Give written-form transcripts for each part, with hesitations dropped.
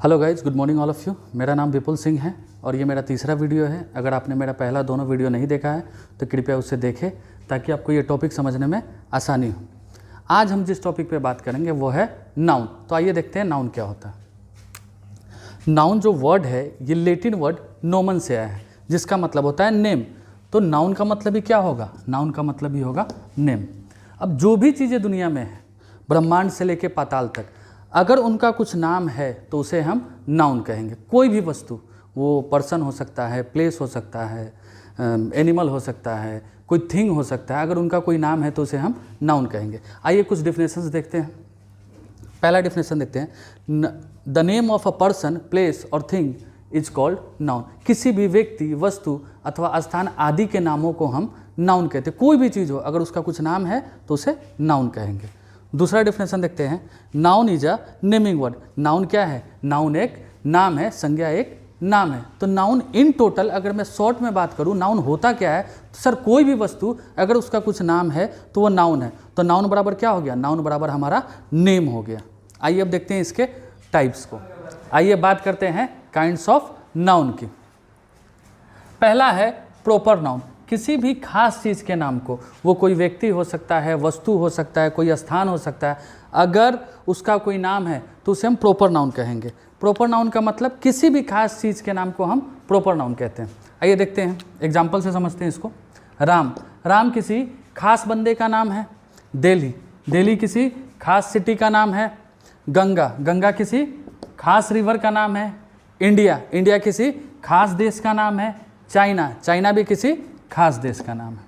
Hello guys, good morning all of you. मेरा नाम विपुल सिंह है और ये मेरा तीसरा वीडियो है। अगर आपने मेरा पहला दोनों वीडियो नहीं देखा है तो कृपया उसे देखें ताकि आपको ये टॉपिक समझने में आसानी हो। आज हम जिस टॉपिक पे बात करेंगे वो है नाउन। तो आइए देखते हैं नाउन क्या होता है। नाउन जो वर्ड है ये लैटिन वर्ड नोमन से आया है जिसका मतलब होता है नेम। तो नाउन का मतलब ही क्या होगा? नाउन का मतलब ही होगा नेम। अब जो भी चीज़ें दुनिया में है, ब्रह्मांड से लेके पाताल तक, अगर उनका कुछ नाम है तो उसे हम नाउन कहेंगे। कोई भी वस्तु, वो पर्सन हो सकता है, प्लेस हो सकता है, एनिमल हो सकता है, कोई थिंग हो सकता है, अगर उनका कोई नाम है तो उसे हम नाउन कहेंगे। आइए कुछ डिफिनेशंस देखते हैं। पहला डिफिनेशन देखते हैं, the name of a person, place और थिंग इज कॉल्ड नाउन। किसी भी व्यक्ति, वस्तु अथवा स्थान आदि के नामों को हम नाउन कहते हैं। कोई भी चीज़ हो, अगर उसका कुछ नाम है तो उसे नाउन कहेंगे। दूसरा डेफिनेशन देखते हैं, noun is a naming word. Noun क्या है? नाउन एक नाम है, संज्ञा एक नाम है। तो नाउन इन टोटल, अगर मैं शॉर्ट में बात करूं, नाउन होता क्या है? तो सर कोई भी वस्तु अगर उसका कुछ नाम है तो वो नाउन है। तो नाउन बराबर क्या हो गया? नाउन बराबर हमारा नेम हो गया। आइए अब देखते हैं इसके टाइप्स को। आइए बात करते हैं काइंड्स ऑफ नाउन की। पहला है प्रोपर नाउन। किसी भी खास चीज़ के नाम को, वो कोई व्यक्ति हो सकता है, वस्तु हो सकता है, कोई स्थान हो सकता है, अगर उसका कोई नाम है तो उसे हम प्रॉपर नाउन कहेंगे। प्रॉपर नाउन का मतलब किसी भी खास चीज़ के नाम को हम प्रॉपर नाउन कहते हैं। आइए देखते हैं, एग्जाम्पल से समझते हैं इसको। राम, राम किसी खास बंदे का नाम है। दिल्ली, दिल्ली किसी खास सिटी का नाम है। गंगा, गंगा किसी खास रिवर का नाम है। इंडिया, इंडिया किसी खास देश का नाम है। चाइना, चाइना भी किसी खास देश का नाम है।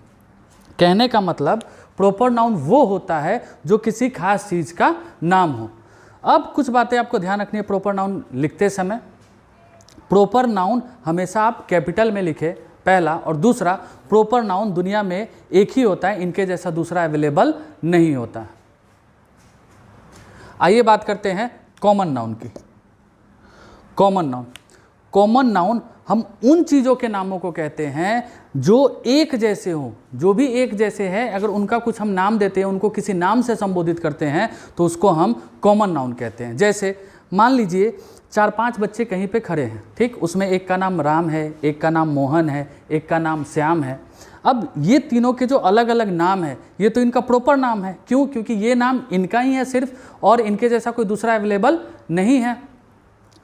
कहने का मतलब प्रॉपर नाउन वो होता है जो किसी खास चीज़ का नाम हो। अब कुछ बातें आपको ध्यान रखनी है प्रॉपर नाउन लिखते समय। प्रॉपर नाउन हमेशा आप कैपिटल में लिखें, पहला। और दूसरा, प्रॉपर नाउन दुनिया में एक ही होता है, इनके जैसा दूसरा अवेलेबल नहीं होता। आइए बात करते हैं कॉमन नाउन की। कॉमन नाउन, कॉमन नाउन हम उन चीज़ों के नामों को कहते हैं जो एक जैसे हों। जो भी एक जैसे हैं, अगर उनका कुछ हम नाम देते हैं, उनको किसी नाम से संबोधित करते हैं तो उसको हम कॉमन नाउन कहते हैं। जैसे मान लीजिए 4-5 बच्चे कहीं पे खड़े हैं, ठीक, उसमें एक का नाम राम है, एक का नाम मोहन है, एक का नाम श्याम है। अब ये तीनों के जो अलग अलग नाम है, ये तो इनका प्रॉपर नाम है। क्यों? क्योंकि ये नाम इनका ही है सिर्फ, और इनके जैसा कोई दूसरा अवेलेबल नहीं है।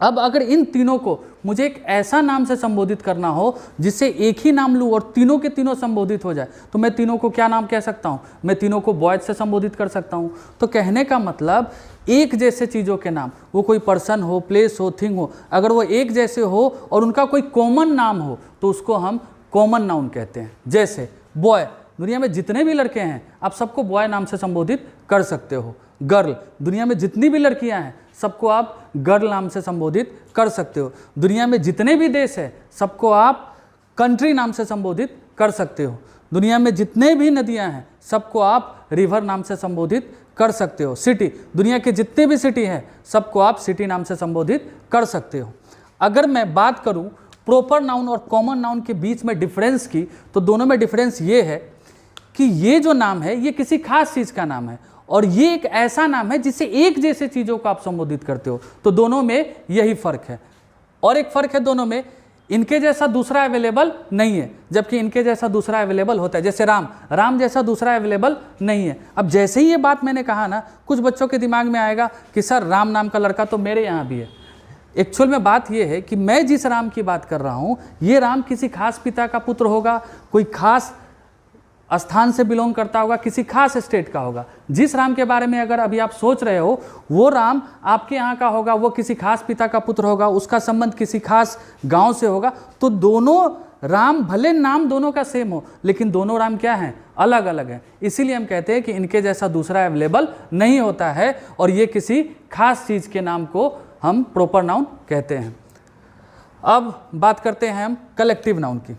अब अगर इन तीनों को मुझे एक ऐसा नाम से संबोधित करना हो जिससे एक ही नाम लूँ और तीनों के तीनों संबोधित हो जाए, तो मैं तीनों को क्या नाम कह सकता हूँ? मैं तीनों को बॉयज से संबोधित कर सकता हूँ। तो कहने का मतलब एक जैसे चीज़ों के नाम, वो कोई पर्सन हो, प्लेस हो, थिंग हो, अगर वो एक जैसे हो और उनका कोई कॉमन नाम हो तो उसको हम कॉमन नाउन कहते हैं। जैसे बॉय, दुनिया में जितने भी लड़के हैं आप सबको बॉय नाम से संबोधित कर सकते हो। गर्ल, दुनिया में जितनी भी लड़कियां हैं सबको आप गर्ल नाम से संबोधित कर सकते हो। दुनिया में जितने भी देश हैं सबको आप कंट्री नाम से संबोधित कर सकते हो। दुनिया में जितने भी नदियां हैं सबको आप रिवर नाम से संबोधित कर सकते हो। सिटी, दुनिया के जितने भी सिटी हैं सबको आप सिटी नाम से संबोधित कर सकते हो। अगर मैं बात करूं प्रॉपर नाउन और कॉमन नाउन के बीच में डिफरेंस की, तो दोनों में डिफरेंस ये है कि ये जो नाम है ये किसी खास चीज़ का नाम है और ये एक ऐसा नाम है जिससे एक जैसे चीज़ों को आप संबोधित करते हो। तो दोनों में यही फ़र्क है। और एक फ़र्क है दोनों में, इनके जैसा दूसरा अवेलेबल नहीं है, जबकि इनके जैसा दूसरा अवेलेबल होता है। जैसे राम, राम जैसा दूसरा अवेलेबल नहीं है। अब जैसे ही ये बात मैंने कहा ना, कुछ बच्चों के दिमाग में आएगा कि सर राम नाम का लड़का तो मेरे यहाँ भी है। एक्चुअल में बात यह है कि मैं जिस राम की बात कर रहा हूँ, ये राम किसी खास पिता का पुत्र होगा, कोई खास स्थान से बिलोंग करता होगा, किसी खास स्टेट का होगा। जिस राम के बारे में अगर अभी आप सोच रहे हो वो राम आपके यहाँ का होगा, वो किसी खास पिता का पुत्र होगा, उसका संबंध किसी खास गांव से होगा। तो दोनों राम, भले नाम दोनों का सेम हो, लेकिन दोनों राम क्या हैं? अलग अलग हैं। इसीलिए हम कहते हैं कि इनके जैसा दूसरा अवेलेबल नहीं होता है और ये किसी खास चीज़ के नाम को हम प्रॉपर नाउन कहते हैं। अब बात करते हैं हम कलेक्टिव नाउन की।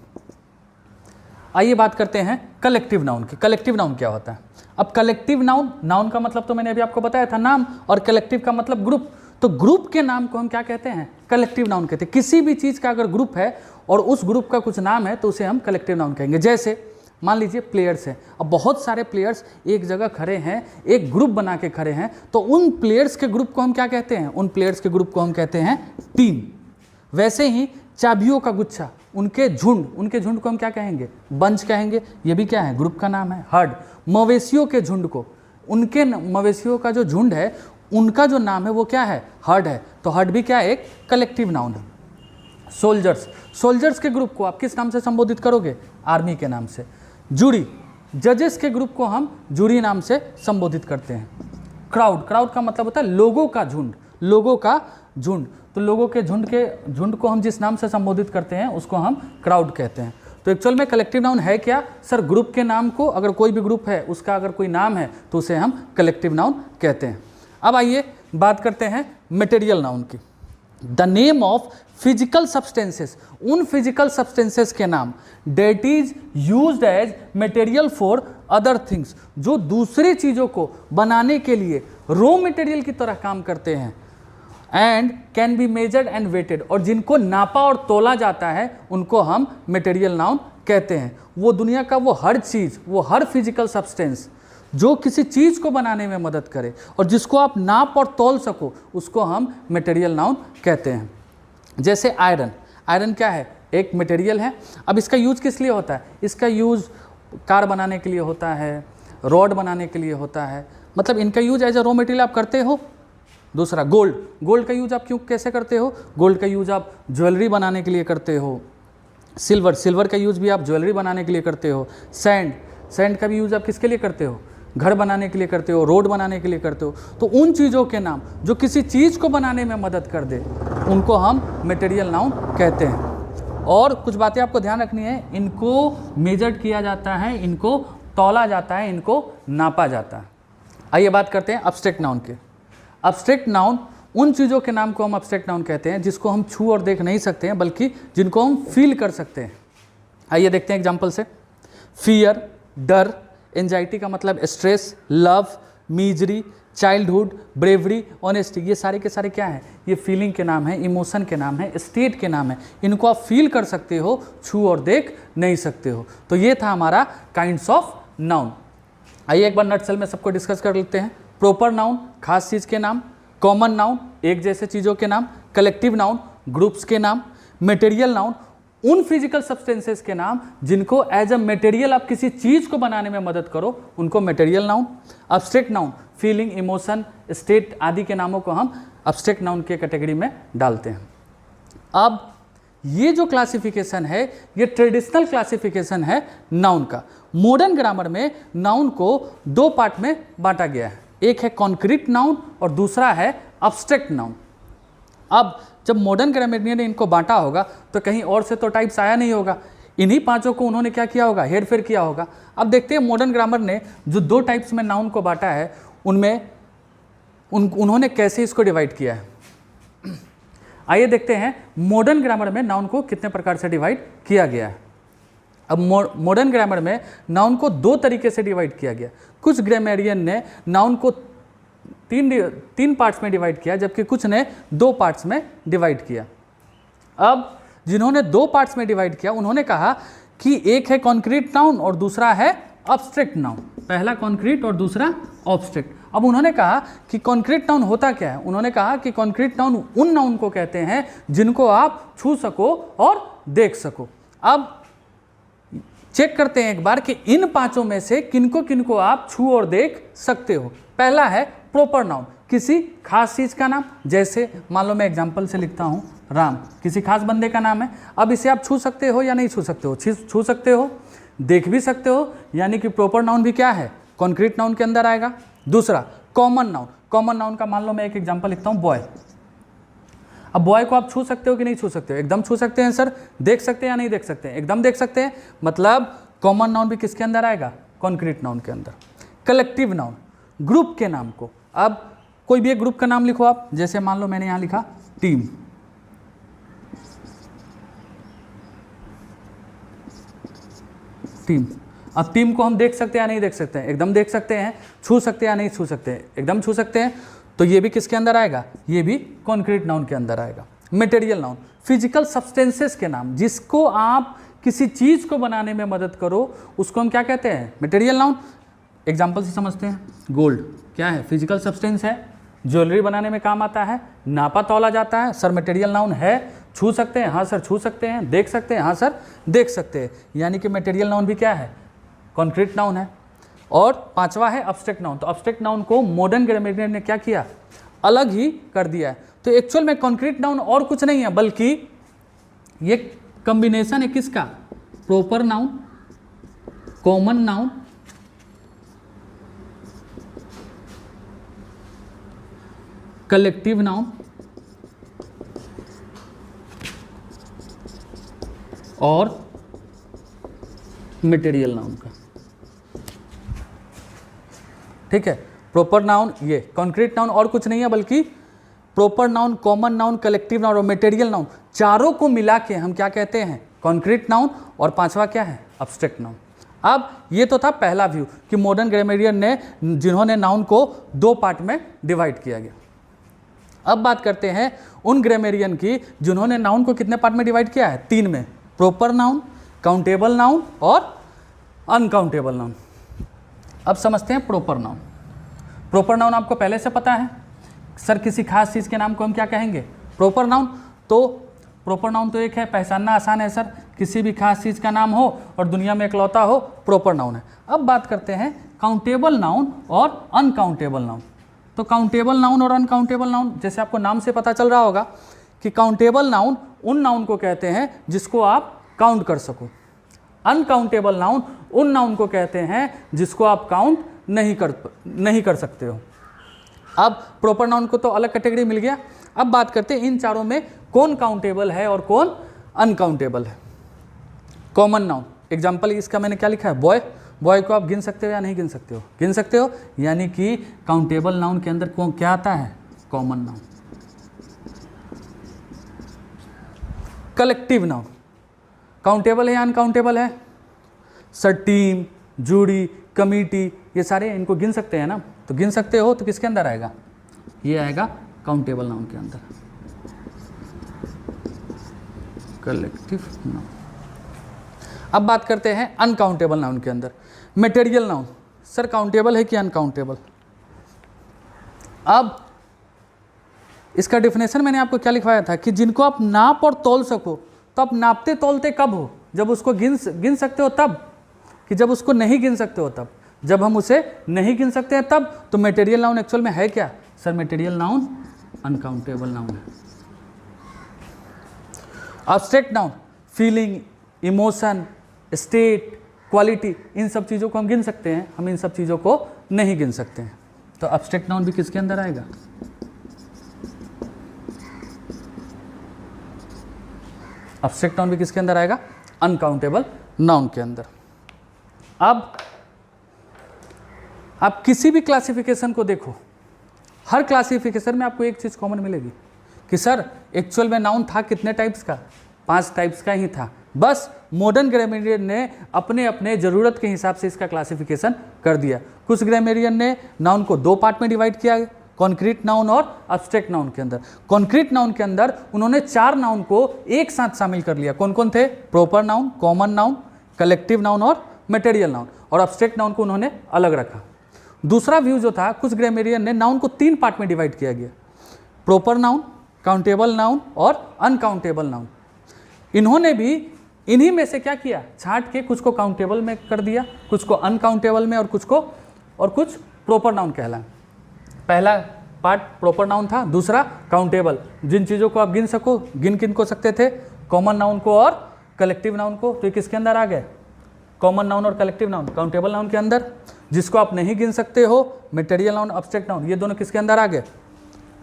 आइए बात करते हैं कलेक्टिव नाउन की। कलेक्टिव नाउन क्या होता है? अब कलेक्टिव नाउन, नाउन का मतलब तो मैंने अभी आपको बताया था नाम, और कलेक्टिव का मतलब ग्रुप। तो ग्रुप के नाम को हम क्या कहते हैं? कलेक्टिव नाउन कहते हैं। किसी भी चीज़ का अगर ग्रुप है और उस ग्रुप का कुछ नाम है तो उसे हम कलेक्टिव नाउन कहेंगे। जैसे मान लीजिए प्लेयर्स हैं, अब बहुत सारे प्लेयर्स एक जगह खड़े हैं, एक ग्रुप बना के खड़े हैं, तो उन प्लेयर्स के ग्रुप को हम क्या कहते हैं? उन प्लेयर्स के ग्रुप को हम कहते हैं टीम। वैसे ही चाबियों का गुच्छा, उनके झुंड को हम क्या कहेंगे? बंच कहेंगे। ये भी क्या है? ग्रुप का नाम है। हर्ड, मवेशियों के झुंड को, उनके मवेशियों का जो झुंड है उनका जो नाम है वो क्या है? हर्ड है। तो हर्ड भी क्या है? एक कलेक्टिव नाउन है। सोल्जर्स के ग्रुप को आप किस नाम से संबोधित करोगे? आर्मी के नाम से। जूरी, जजेस के ग्रुप को हम जूरी नाम से संबोधित करते हैं। क्राउड का मतलब होता है लोगों का झुंड। तो लोगों के झुंड को हम जिस नाम से संबोधित करते हैं उसको हम क्राउड कहते हैं। तो एक्चुअल में कलेक्टिव नाउन है क्या? सर, ग्रुप के नाम को, अगर कोई भी ग्रुप है उसका अगर कोई नाम है तो उसे हम कलेक्टिव नाउन कहते हैं। अब आइए बात करते हैं मटेरियल नाउन की। The name of physical substances, उन फिजिकल सब्सटेंसेस के नाम that is used as material for other things, जो दूसरी चीज़ों को बनाने के लिए रॉ मटेरियल की तरह काम करते हैं। And can be measured and weighted, और जिनको नापा और तोला जाता है उनको हम मटेरियल नाउन कहते हैं। वो दुनिया का वो हर चीज़, वो हर फिजिकल सब्सटेंस जो किसी चीज़ को बनाने में मदद करे और जिसको आप नाप और तौल सको, उसको हम मटेरियल नाउन कहते हैं। जैसे आयरन क्या है? एक मटेरियल है। अब इसका यूज किस लिए होता है? इसका यूज कार बनाने के लिए होता है, रॉड बनाने के लिए होता है, मतलब इनका use as a raw material आप करते हो। दूसरा गोल्ड का यूज आप कैसे करते हो? गोल्ड का यूज आप ज्वेलरी बनाने के लिए करते हो। सिल्वर का यूज भी आप ज्वेलरी बनाने के लिए करते हो। सैंड का भी यूज आप किसके लिए करते हो? घर बनाने के लिए करते हो, रोड बनाने के लिए करते हो। तो उन चीज़ों के नाम जो किसी चीज़ को बनाने में मदद कर दे उनको हम मटेरियल नाउन कहते हैं। और कुछ बातें आपको ध्यान रखनी है, इनको मेजर्ड किया जाता है, इनको तौला जाता है, इनको नापा जाता है। आइए बात करते हैं एब्स्ट्रैक्ट नाउन के। एब्स्ट्रैक्ट नाउन उन चीज़ों के नाम को हम एब्स्ट्रैक्ट नाउन कहते हैं जिसको हम छू और देख नहीं सकते हैं, बल्कि जिनको हम फील कर सकते हैं। आइए देखते हैं एग्जाम्पल से। फियर, डर, एंजाइटी का मतलब stress, love, misery, childhood, bravery, honesty, ये सारे के सारे क्या हैं? ये फीलिंग के नाम है, इमोशन के नाम है, स्टेट के नाम है। इनको आप फील कर सकते हो, छू और देख नहीं सकते हो। तो ये था हमारा काइंड्स ऑफ नाउन। आइए एक बार नटसेल में सबको डिस्कस कर लेते हैं। प्रॉपर नाउन, खास चीज़ के नाम। कॉमन नाउन, एक जैसे चीज़ों के नाम। कलेक्टिव नाउन, ग्रुप्स के नाम। मटेरियल नाउन, उन फिजिकल सब्सटेंसेस के नाम जिनको एज अ मटेरियल आप किसी चीज़ को बनाने में मदद करो, उनको material noun. Abstract noun, feeling, emotion, state आदि के नामों को हम एब्स्ट्रैक्ट नाउन के कैटेगरी में डालते हैं। अब ये जो क्लासिफिकेशन है ये ट्रेडिशनल क्लासिफिकेशन है नाउन का। मॉडर्न ग्रामर में नाउन को दो पार्ट में बांटा गया है, एक है कॉन्क्रीट नाउन और दूसरा है एब्स्ट्रैक्ट नाउन। अब जब मॉडर्न ग्रामरियन ने इनको बांटा होगा तो कहीं और से तो टाइप्स आया नहीं होगा, इन्हीं पांचों को उन्होंने क्या किया होगा? हेरफेर किया होगा। अब देखते हैं मॉडर्न ग्रामर ने जो दो टाइप्स में नाउन को बांटा है उनमें उन्होंने कैसे इसको डिवाइड किया है। आइए देखते हैं मॉडर्न ग्रामर में नाउन को कितने प्रकार से डिवाइड किया गया है। अब मॉडर्न ग्रामर में नाउन को दो तरीके से डिवाइड किया गया। कुछ ग्रामरियन ने नाउन को तीन पार्ट्स में डिवाइड किया, जबकि कुछ ने दो पार्ट्स में डिवाइड किया। अब जिन्होंने दो पार्ट्स में डिवाइड किया उन्होंने कहा कि एक है कॉन्क्रीट नाउन और दूसरा है एब्स्ट्रैक्ट नाउन। पहला कॉन्क्रीट और दूसरा एब्स्ट्रैक्ट। अब उन्होंने कहा कि कॉन्क्रीट नाउन होता क्या है? उन्होंने कहा कि कॉन्क्रीट नाउन उन नाउन को कहते हैं जिनको आप छू सको और देख सको। अब चेक करते हैं एक बार कि इन पांचों में से किनको किनको आप छू और देख सकते हो। पहला है प्रॉपर नाउन, किसी खास चीज का नाम। जैसे मान लो मैं एग्जांपल से लिखता हूं राम, किसी खास बंदे का नाम है। अब इसे आप छू सकते हो या नहीं छू सकते हो? छू सकते हो, देख भी सकते हो, यानी कि प्रॉपर नाउन भी क्या है? कॉन्क्रीट नाउन के अंदर आएगा। दूसरा कॉमन नाउन। कॉमन नाउन का मान लो मैं एक एग्जांपल लिखता हूं बॉय। अब बॉय को आप छू सकते हो कि नहीं छू सकते हो? एकदम छू सकते हैं सर। देख सकते हैं या नहीं देख सकते हैं? एकदम देख सकते हैं। मतलब कॉमन नाउन भी किसके अंदर आएगा? कॉन्क्रीट नाउन के अंदर। कलेक्टिव नाउन, ग्रुप के नाम को। अब कोई भी एक ग्रुप का नाम लिखो आप, जैसे मान लो मैंने यहां लिखा टीम। अब टीम को हम देख सकते हैं या नहीं देख सकते हैं? एकदम देख सकते हैं। छू सकते हैं या नहीं छू सकते हैं? एकदम छू सकते हैं। तो ये भी किसके अंदर आएगा? ये भी कॉन्क्रीट नाउन के अंदर आएगा। मटेरियल नाउन, फिजिकल सब्सटेंसेस के नाम जिसको आप किसी चीज़ को बनाने में मदद करो उसको हम क्या कहते हैं, मटेरियल नाउन। एग्जाम्पल से समझते हैं, गोल्ड क्या है, फिजिकल सब्सटेंस है, ज्वेलरी बनाने में काम आता है, नापा तौला जाता है, सर मटेरियल नाउन है। छू सकते हैं, हाँ सर छू सकते हैं। देख सकते हैं, हाँ सर देख सकते हैं। यानी कि मटेरियल नाउन भी क्या है, कॉन्क्रीट नाउन है। और पांचवा है अब्स्ट्रैक्ट नाउन। तो अब्स्ट्रैक्ट नाउन को मॉडर्न ग्रामर ने क्या किया, अलग ही कर दिया है। तो एक्चुअल में कॉन्क्रीट नाउन और कुछ नहीं है बल्कि ये कॉम्बिनेशन है किसका, proper noun, common noun, collective noun और मटेरियल नाउन का। ठीक है, प्रॉपर नाउन ये कॉन्क्रीट नाउन और कुछ नहीं है बल्कि proper noun, common noun, collective noun और मटेरियल नाउन, चारों को मिला के हम क्या कहते हैं, कॉन्क्रीट नाउन। और पांचवा क्या है, अब्स्ट्रैक्ट नाउन। अब ये तो था पहला व्यू कि मॉडर्न ग्रामरियन ने, जिन्होंने नाउन को दो पार्ट में डिवाइड किया गया। अब बात करते हैं उन ग्रामरियन की जिन्होंने नाउन को कितने पार्ट में डिवाइड किया है, तीन में, प्रॉपर नाउन, काउंटेबल नाउन और अनकाउंटेबल नाउन। अब समझते हैं प्रॉपर नाउन। प्रॉपर नाउन आपको पहले से पता है, सर किसी खास चीज़ के नाम को हम क्या कहेंगे, प्रॉपर नाउन। तो प्रॉपर नाउन तो एक है, पहचानना आसान है सर, किसी भी खास चीज़ का नाम हो और दुनिया में इकलौता हो, प्रॉपर नाउन है। अब बात करते हैं काउंटेबल नाउन और अनकाउंटेबल नाउन। तो काउंटेबल नाउन और अनकाउंटेबल नाउन, जैसे आपको नाम से पता चल रहा होगा कि काउंटेबल नाउन उन नाउन को कहते हैं जिसको आप काउंट कर सको, अनकाउंटेबल नाउन उन नाउन को कहते हैं जिसको आप काउंट नहीं कर सकते हो। अब प्रॉपर नाउन को तो अलग कैटेगरी मिल गया। अब बात करते हैं इन चारों में कौन काउंटेबल है और कौन अनकाउंटेबल है। कॉमन नाउन, एग्जाम्पल इसका मैंने क्या लिखा है, बॉय। बॉय को आप गिन सकते हो या नहीं गिन सकते हो, गिन सकते हो, यानी कि काउंटेबल नाउन के अंदर कौन क्या आता है, common noun. Collective noun countable है या अनकाउंटेबल है, सर टीम, जूरी, कमिटी, ये सारे इनको गिन सकते हैं ना, तो गिन सकते हो, तो किसके अंदर आएगा, ये आएगा काउंटेबल नाउन के अंदर, कलेक्टिव नाउन। अब बात करते हैं अनकाउंटेबल नाउन के अंदर, मटेरियल नाउन। सर काउंटेबल है कि अनकाउंटेबल। अब इसका डेफिनेशन मैंने आपको क्या लिखवाया था कि जिनको आप नाप और तौल सको। तो आप नापते तौलते कब हो, जब उसको गिन सकते हो तब, कि जब उसको नहीं गिन सकते हो तब। जब हम उसे नहीं गिन सकते हैं तब। तो मटेरियल नाउन एक्चुअल में है क्या, sir material noun uncountable noun है। Abstract noun, feeling, emotion, state, quality, इन सब चीज़ों को हम गिन सकते हैं, हम इन सब चीज़ों को नहीं गिन सकते हैं। तो अब्स्ट्रैक्ट नाउन भी किसके अंदर आएगा, अब्स्ट्रैक्ट नाउन भी किसके अंदर आएगा, अनकाउंटेबल नाउन के अंदर। अब आप किसी भी क्लासिफिकेशन को देखो, हर क्लासिफिकेशन में आपको एक चीज़ कॉमन मिलेगी कि सर एक्चुअल में नाउन था कितने टाइप्स का, 5 टाइप्स का ही था। बस मॉडर्न ग्रामरियन ने अपने अपने ज़रूरत के हिसाब से इसका क्लासिफिकेशन कर दिया। कुछ ग्रामरियन ने नाउन को 2 पार्ट में डिवाइड किया, कॉन्क्रीट नाउन और अब्स्ट्रैक्ट नाउन के अंदर। कॉन्क्रीट नाउन के अंदर उन्होंने 4 नाउन को एक साथ शामिल कर लिया। कौन कौन थे, proper noun, common noun, collective noun और मटेरियल नाउन। और अब्स्ट्रैक्ट नाउन को उन्होंने अलग रखा। दूसरा व्यू जो था, कुछ ग्रामरियन ने नाउन को 3 पार्ट में डिवाइड किया गया, प्रॉपर नाउन, काउंटेबल नाउन और अनकाउंटेबल नाउन। इन्होंने भी इन्हीं में से क्या किया, छांट के कुछ को काउंटेबल में कर दिया, कुछ को अनकाउंटेबल में और कुछ प्रॉपर नाउन कहलाए। पहला पार्ट प्रॉपर नाउन था, दूसरा काउंटेबल, जिन चीज़ों को आप गिन सको, गिन को सकते थे, कॉमन नाउन को और कलेक्टिव नाउन को। तो ये किसके अंदर आ गए, कॉमन नाउन और कलेक्टिव नाउन काउंटेबल नाउन के अंदर। जिसको आप नहीं गिन सकते हो, मटेरियल नाउन, अब्स्ट्रैक्ट नाउन, ये दोनों किसके अंदर आ गए,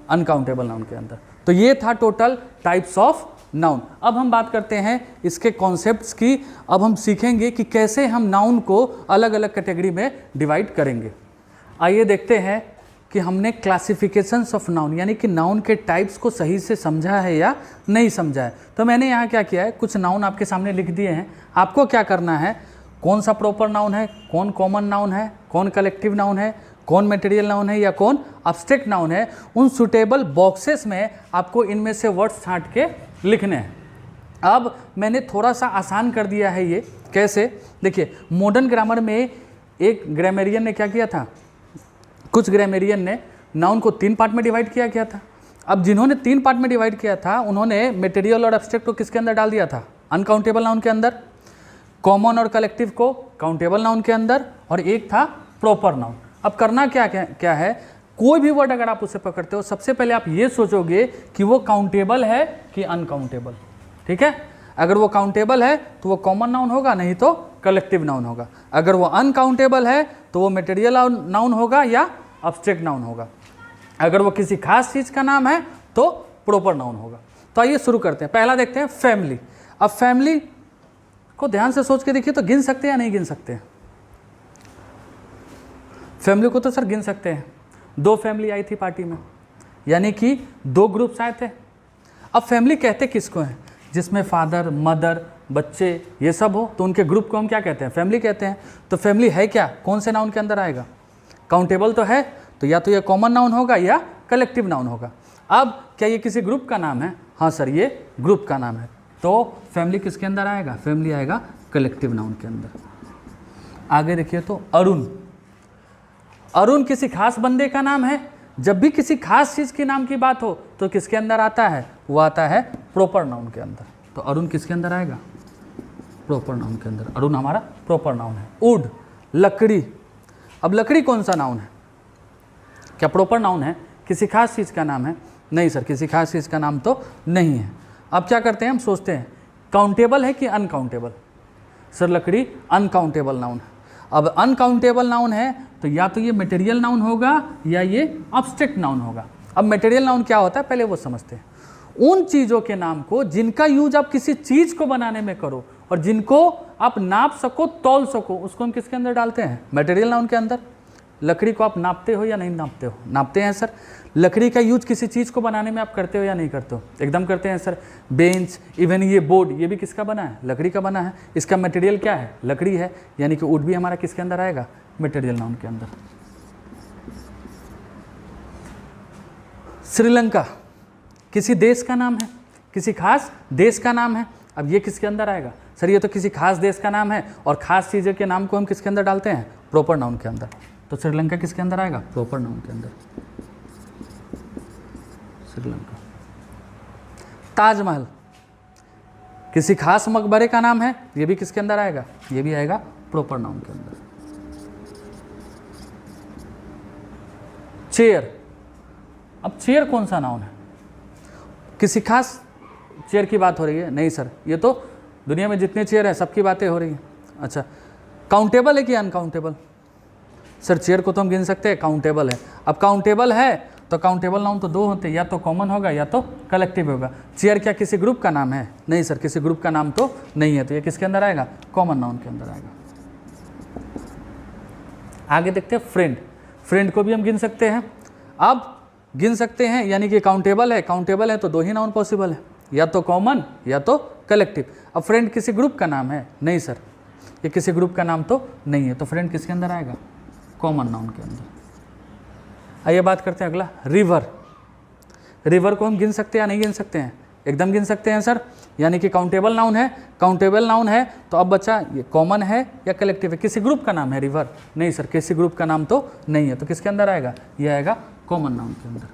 अनकाउंटेबल नाउन के अंदर। तो ये था टोटल टाइप्स ऑफ नाउन। अब हम बात करते हैं इसके कॉन्सेप्ट्स की। अब हम सीखेंगे कि कैसे हम नाउन को अलग अलग कैटेगरी में डिवाइड करेंगे। आइए देखते हैं कि हमने क्लासिफिकेशंस ऑफ नाउन यानी कि नाउन के टाइप्स को सही से समझा है या नहीं समझा है। तो मैंने यहाँ क्या किया है, कुछ नाउन आपके सामने लिख दिए हैं। आपको क्या करना है, कौन सा प्रॉपर नाउन है, कौन कॉमन नाउन है, कौन कलेक्टिव नाउन है, कौन मटेरियल नाउन है या कौन अब्स्ट्रैक्ट नाउन है, उन सुटेबल बॉक्सेस में आपको इनमें से वर्ड्स छांट के लिखने हैं। अब मैंने थोड़ा सा आसान कर दिया है ये, कैसे? देखिए मॉडर्न ग्रामर में एक ग्रामरियन ने क्या किया था, कुछ ग्रामरियन ने नाउन को 3 पार्ट में डिवाइड किया गया था। अब जिन्होंने 3 पार्ट में डिवाइड किया था उन्होंने मटेरियल और एब्स्ट्रैक्ट को किसके अंदर डाल दिया था? अनकाउंटेबल नाउन के अंदर, कॉमन और कलेक्टिव को काउंटेबल नाउन के अंदर, और एक था प्रॉपर नाउन। अब करना क्या है, कोई भी वर्ड अगर आप उसे पकड़ते हो सबसे पहले आप ये सोचोगे कि वो काउंटेबल है कि अनकाउंटेबल। ठीक है, अगर वो काउंटेबल है तो वो कॉमन नाउन होगा, नहीं तो कलेक्टिव नाउन होगा। अगर वो अनकाउंटेबल है तो वो मटेरियल नाउन होगा या एब्स्ट्रैक्ट नाउन होगा। अगर वो किसी खास चीज़ का नाम है तो प्रॉपर नाउन होगा। तो आइए शुरू करते हैं। पहला देखते हैं फैमिली। अब फैमिली को ध्यान से सोच के देखिए तो गिन सकते हैं या नहीं गिन सकते हैं? फैमिली को तो सर गिन सकते हैं। 2 फैमिली आई थी पार्टी में, यानी कि 2 ग्रुप्स आए थे। अब फैमिली कहते किसको हैं? जिसमें फादर, मदर, बच्चे ये सब हो तो उनके ग्रुप को हम क्या कहते हैं? फैमिली कहते हैं। तो फैमिली है क्या? कौन से नाउन के अंदर आएगा? काउंटेबल तो है, तो या तो ये कॉमन नाउन होगा या कलेक्टिव नाउन होगा। अब क्या ये किसी ग्रुप का नाम है? हाँ सर, ये ग्रुप का नाम है। तो फैमिली किसके अंदर आएगा? फैमिली आएगा कलेक्टिव नाउन के अंदर। आगे देखिए तो अरुण। अरुण किसी खास बंदे का नाम है। जब भी किसी खास चीज़ के नाम की बात हो तो किसके अंदर आता है? वो आता है प्रॉपर नाउन के अंदर। तो अरुण किसके अंदर आएगा? प्रॉपर नाउन के अंदर। अरुण हमारा प्रॉपर नाउन है। वुड, लकड़ी। अब लकड़ी कौन सा नाउन है? क्या प्रॉपर नाउन है? किसी खास चीज़ का नाम है? नहीं सर, किसी खास चीज़ का नाम तो नहीं है। अब क्या करते हैं, हम सोचते हैं काउंटेबल है कि अनकाउंटेबल? सर लकड़ी अनकाउंटेबल नाउन है। अब अनकाउंटेबल नाउन है तो या तो ये मटेरियल नाउन होगा या ये एब्स्ट्रैक्ट नाउन होगा। अब मटेरियल नाउन क्या होता है पहले वो समझते हैं। उन चीज़ों के नाम को जिनका यूज आप किसी चीज़ को बनाने में करो और जिनको आप नाप सको, तौल सको, उसको हम किसके अंदर डालते हैं? मटेरियल नाउन के अंदर। लकड़ी को आप नापते हो या नहीं नापते हो? नापते हैं सर। लकड़ी का यूज किसी चीज़ को बनाने में आप करते हो या नहीं करते हो? एकदम करते हैं सर। बेंच, इवन ये बोर्ड, ये भी किसका बना है? लकड़ी का बना है। इसका मटेरियल क्या है? लकड़ी है। यानी कि वुड भी हमारा किसके अंदर आएगा? मटेरियल नाउन के अंदर। श्रीलंका किसी देश का नाम है, किसी खास देश का नाम है। अब ये किसके अंदर आएगा? सर ये तो किसी खास देश का नाम है और खास चीज़ों के नाम को हम किसके अंदर डालते हैं? प्रॉपर नाउन के अंदर। तो श्रीलंका किसके अंदर आएगा? प्रॉपर नाउन के अंदर। श्रीलंका। ताजमहल किसी खास मकबरे का नाम है, ये भी किसके अंदर आएगा? ये भी आएगा प्रॉपर नाउन के अंदर। चेयर। अब चेयर कौन सा नाउन है? किसी खास चेयर की बात हो रही है? नहीं सर, ये तो दुनिया में जितने चेयर हैं सबकी बातें हो रही हैं। अच्छा, काउंटेबल है कि अनकाउंटेबल? सर चेयर को तो हम गिन सकते हैं, काउंटेबल है। अब काउंटेबल है तो काउंटेबल नाउन तो 2 होते हैं, या तो कॉमन होगा या तो कलेक्टिव होगा। चेयर क्या किसी ग्रुप का नाम है? नहीं सर, किसी ग्रुप का नाम तो नहीं है। तो ये किसके अंदर आएगा? कॉमन नाउन के अंदर आएगा। आगे देखते हैं फ्रेंड। फ्रेंड को भी हम गिन सकते हैं। अब गिन सकते हैं यानी कि काउंटेबल है। काउंटेबल है तो 2 ही नाउन पॉसिबल है, या तो कॉमन या तो कलेक्टिव। अब फ्रेंड किसी ग्रुप का नाम है? नहीं सर, ये किसी ग्रुप का नाम तो नहीं है। तो फ्रेंड किसके अंदर आएगा? कॉमन नाउन के अंदर। आइए बात करते हैं अगला, रिवर। रिवर को हम गिन सकते हैं या नहीं गिन सकते हैं? एकदम गिन सकते हैं सर। यानी कि काउंटेबल नाउन है। काउंटेबल नाउन है तो अब बच्चा ये कॉमन है या कलेक्टिव है? किसी ग्रुप का नाम है रिवर? नहीं सर, किसी ग्रुप का नाम तो नहीं है। तो किसके अंदर आएगा? ये आएगा कॉमन नाउन के अंदर।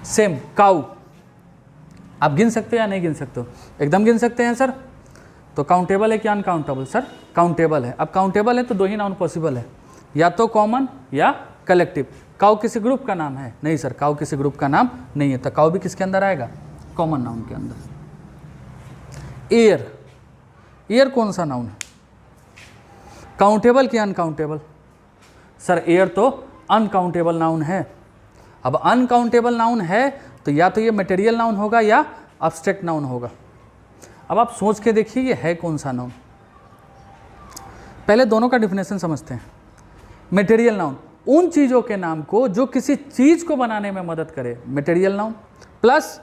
सेम काऊ। आप गिन सकते हो या नहीं गिन सकते हो? एकदम गिन सकते हैं सर। तो काउंटेबल है कि अनकाउंटेबल? सर काउंटेबल है। अब काउंटेबल है तो 2 ही नाउन पॉसिबल है, या तो कॉमन या कलेक्टिव। काऊ किसी ग्रुप का नाम है? नहीं सर, काऊ किसी ग्रुप का नाम नहीं है। तो काऊ भी किसके अंदर आएगा? कॉमन नाउन के अंदर। एयर। एयर कौन सा नाउन है? काउंटेबल कि अनकाउंटेबल? सर एयर तो अनकाउंटेबल नाउन है। अब अनकाउंटेबल नाउन है तो या तो ये मटेरियल नाउन होगा या एब्स्ट्रैक्ट नाउन होगा। अब आप सोच के देखिए ये है कौन सा नाउन। पहले दोनों का डिफिनेशन समझते हैं। मटेरियल नाउन उन चीज़ों के नाम को जो किसी चीज़ को बनाने में मदद करे, मटेरियल नाउन। प्लस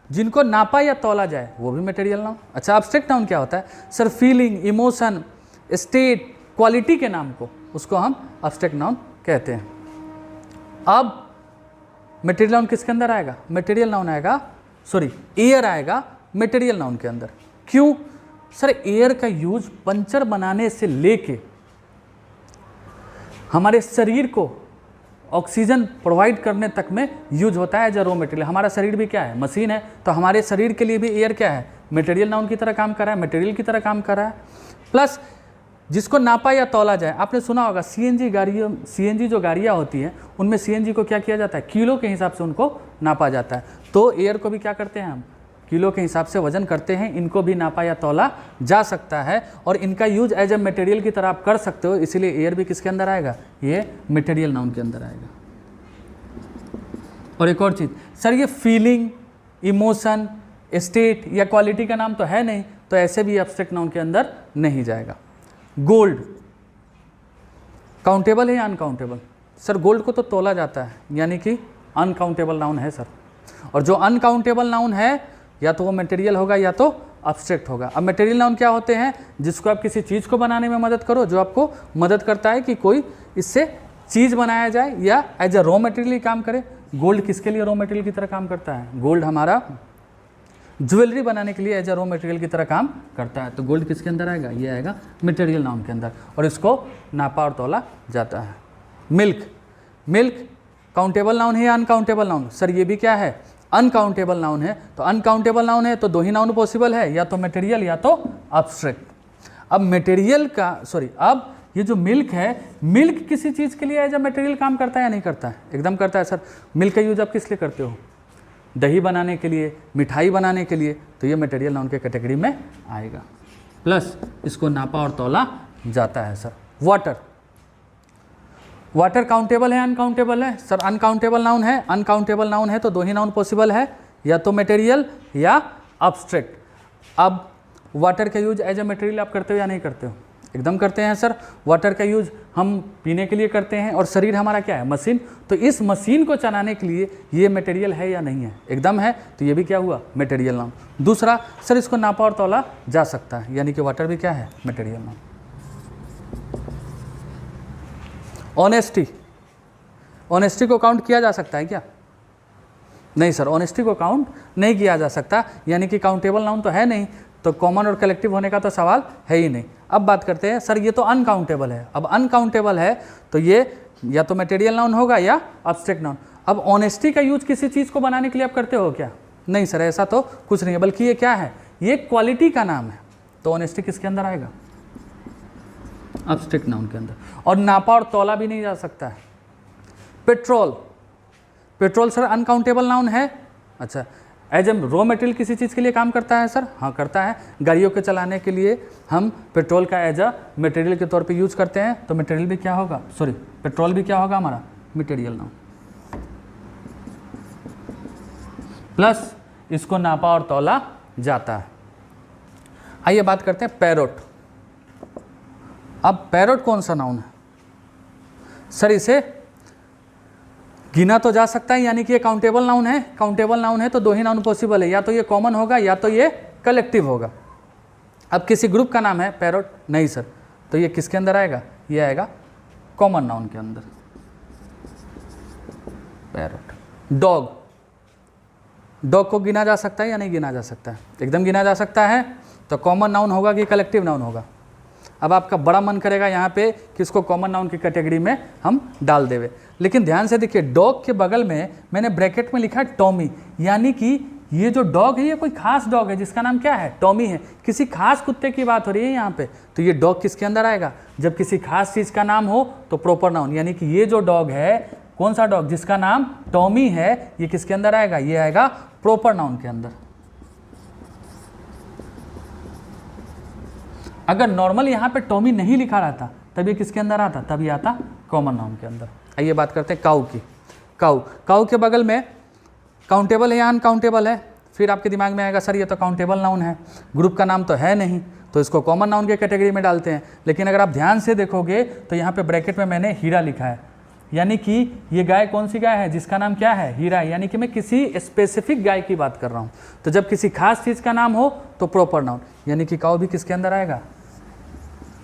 जिनको नापा या तौला जाए, वो भी मटेरियल नाउन। अच्छा, एब्स्ट्रैक्ट नाउन क्या होता है? Sir feeling, emotion, state, quality के नाम को, उसको हम एब्स्ट्रैक्ट नाउन कहते हैं। अब मटेरियल नाउन किसके अंदर आएगा? मटेरियल नाउन आएगा, सॉरी एयर आएगा मटेरियल नाउन के अंदर। क्यों सर? एयर का यूज पंचर बनाने से लेके हमारे शरीर को ऑक्सीजन प्रोवाइड करने तक में यूज होता है एज अ रॉ मटेरियल। हमारा शरीर भी क्या है? मशीन है। तो हमारे शरीर के लिए भी एयर क्या है? मटेरियल नाउन की तरह काम कर रहा है, मटेरियल की तरह काम कर रहा है। प्लस जिसको नापा या तौला जाए, आपने सुना होगा सीएनजी जो गाड़ियाँ होती हैं उनमें सीएनजी को क्या किया जाता है? किलो के हिसाब से उनको नापा जाता है। तो एयर को भी क्या करते हैं हम? किलो के हिसाब से वजन करते हैं। इनको भी नापा या तौला जा सकता है और इनका यूज एज ए मटेरियल की तरह आप कर सकते हो। इसीलिए एयर भी किसके अंदर आएगा? ये मटेरियल नाउन के अंदर आएगा। और एक और चीज़ सर, ये फीलिंग, इमोशन, स्टेट या क्वालिटी का नाम तो है नहीं, तो ऐसे भी एब्स्ट्रैक्ट नाउन के अंदर नहीं जाएगा। गोल्ड काउंटेबल है या अनकाउंटेबल? सर गोल्ड को तो तोला जाता है, यानी कि अनकाउंटेबल नाउन है सर। और जो अनकाउंटेबल नाउन है या तो वो मटेरियल होगा या तो एब्स्ट्रैक्ट होगा। अब मटेरियल नाउन क्या होते हैं? जिसको आप किसी चीज़ को बनाने में मदद करो, जो आपको मदद करता है कि कोई इससे चीज़ बनाया जाए या एज अ रॉ मटेरियल काम करे। गोल्ड किसके लिए रॉ मटेरियल की तरह काम करता है? गोल्ड हमारा ज्वेलरी बनाने के लिए एज अ रॉ मटेरियल की तरह काम करता है। तो गोल्ड किसके अंदर आएगा? ये आएगा मटेरियल नाउन के अंदर, और इसको नापा और तौला जाता है। मिल्क काउंटेबल नाउन है या अनकाउंटेबल नाउन? सर ये भी क्या है? अनकाउंटेबल नाउन है। तो अनकाउंटेबल नाउन है तो दो ही नाउन पॉसिबल है, या तो मटेरियल या तो एब्स्ट्रैक्ट। अब मटेरियल का अब ये जो मिल्क है, मिल्क किसी चीज़ के लिए एज अ मटेरियल काम करता है या नहीं करता है? एकदम करता है सर। मिल्क का यूज आप किस लिए करते हो? दही बनाने के लिए, मिठाई बनाने के लिए। तो ये मटेरियल नाउन के कैटेगरी में आएगा। प्लस इसको नापा और तौला जाता है सर। वाटर काउंटेबल है अनकाउंटेबल है? सर अनकाउंटेबल नाउन है। अनकाउंटेबल नाउन है तो दो ही नाउन पॉसिबल है, या तो मटेरियल या एब्स्ट्रैक्ट। अब वाटर का यूज एज ए मटेरियल आप करते हो या नहीं करते हो? एकदम करते हैं सर। वाटर का यूज हम पीने के लिए करते हैं, और शरीर हमारा क्या है? मशीन। तो इस मशीन को चलाने के लिए ये मटेरियल है या नहीं है? एकदम है। तो ये भी क्या हुआ? Material noun. दूसरा सर, इसको नापा और तौला जा सकता है, यानी कि वाटर भी क्या है? Material noun. ऑनेस्टी को काउंट किया जा सकता है क्या? नहीं सर, ऑनेस्टी को काउंट नहीं किया जा सकता, यानी कि काउंटेबल नाउन तो है नहीं, तो कॉमन और कलेक्टिव होने का तो सवाल है ही नहीं। अब बात करते हैं सर, ये तो अनकाउंटेबल है। अब अनकाउंटेबल है तो ये या तो मटेरियल नाउन होगा या एब्स्ट्रैक्ट नाउन। अब ऑनेस्टी का यूज किसी चीज़ को बनाने के लिए आप करते हो क्या? नहीं सर, ऐसा तो कुछ नहीं है, बल्कि ये क्या है? ये क्वालिटी का नाम है। तो ऑनेस्टी किसके अंदर आएगा? एब्स्ट्रैक्ट नाउन के अंदर। और नापा और तौला भी नहीं जा सकता है। पेट्रोल सर अनकाउंटेबल नाउन है। अच्छा, एज ए रॉ मटेरियल किसी चीज़ के लिए काम करता है सर? हाँ करता है। गाड़ियों के चलाने के लिए हम पेट्रोल का एज अ मटेरियल के तौर पे यूज करते हैं। तो मटेरियल भी क्या होगा? पेट्रोल भी क्या होगा हमारा? Material noun. प्लस इसको नापा और तौला जाता है। आइए बात करते हैं पैरोट। अब पैरोट कौन सा नाउन है? सर इसे गिना तो जा सकता है, यानी कि ये काउंटेबल नाउन है। काउंटेबल नाउन है तो दो ही नाउन पॉसिबल है, या तो ये कॉमन होगा या तो ये कलेक्टिव होगा। अब किसी ग्रुप का नाम है पैरोट? नहीं सर। तो ये किसके अंदर आएगा? ये आएगा कॉमन नाउन के अंदर। पैरोट। डॉग को गिना जा सकता है या नहीं गिना जा सकता है? एकदम गिना जा सकता है। तो कॉमन नाउन होगा कि कलेक्टिव नाउन होगा? अब आपका बड़ा मन करेगा यहाँ पे कि इसको कॉमन नाउन की कैटेगरी में हम डाल देवे, लेकिन ध्यान से देखिए, डॉग के बगल में मैंने ब्रैकेट में लिखा टॉमी, यानी कि ये जो डॉग है ये कोई खास डॉग है जिसका नाम क्या है? टॉमी है। किसी खास कुत्ते की बात हो रही है यहाँ पे। तो ये डॉग किसके अंदर आएगा? जब किसी खास चीज़ का नाम हो तो प्रॉपर नाउन, यानी कि ये जो डॉग है, कौन सा डॉग? जिसका नाम टॉमी है, ये किसके अंदर आएगा? ये आएगा प्रॉपर नाउन के अंदर। अगर नॉर्मल यहाँ पे टॉमी नहीं लिखा रहता तब ये किसके अंदर आता? तब ये आता कॉमन नाउन के अंदर। आइए बात करते हैं काऊ की। काऊ के बगल में काउंटेबल है या अनकाउंटेबल है? फिर आपके दिमाग में आएगा सर ये तो काउंटेबल नाउन है, ग्रुप का नाम तो है नहीं, तो इसको कॉमन नाउन के कैटेगरी में डालते हैं। लेकिन अगर आप ध्यान से देखोगे तो यहाँ पे ब्रैकेट में मैंने हीरा लिखा है, यानी कि ये गाय कौन सी गाय है? जिसका नाम क्या है? हीरा है। यानी कि मैं किसी स्पेसिफिक गाय की बात कर रहा हूँ। तो जब किसी खास चीज़ का नाम हो तो प्रॉपर नाउन, यानी कि काऊ भी किसके अंदर आएगा?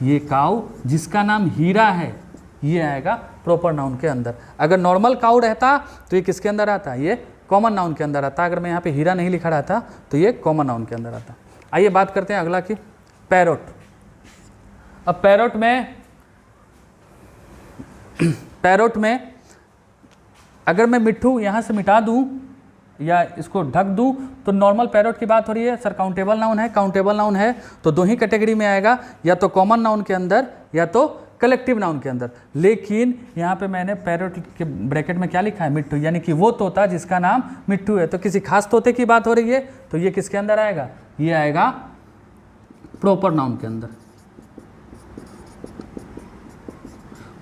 ये काऊ जिसका नाम हीरा है, ये आएगा प्रॉपर नाउन के अंदर। अगर नॉर्मल काऊ रहता तो ये किसके अंदर आता? ये कॉमन नाउन के अंदर आता। अगर मैं यहाँ पे हीरा नहीं लिखा रहता तो ये कॉमन नाउन के अंदर आता। आइए बात करते हैं अगला की पैरोट। अब पैरोट में अगर मैं मिट्ठू यहाँ से मिटा दूँ या इसको ढक दूँ तो नॉर्मल पैरोट की बात हो रही है। सर काउंटेबल नाउन है, काउंटेबल नाउन है तो दो ही कैटेगरी में आएगा, या तो कॉमन नाउन के अंदर या तो कलेक्टिव नाउन के अंदर। लेकिन यहाँ पे मैंने पैरोट के ब्रैकेट में क्या लिखा है, मिट्ठू, यानी कि वो तोता जिसका नाम मिट्ठू है। तो किसी खास तोते की बात हो रही है तो ये किसके अंदर आएगा, ये आएगा प्रॉपर नाउन के अंदर।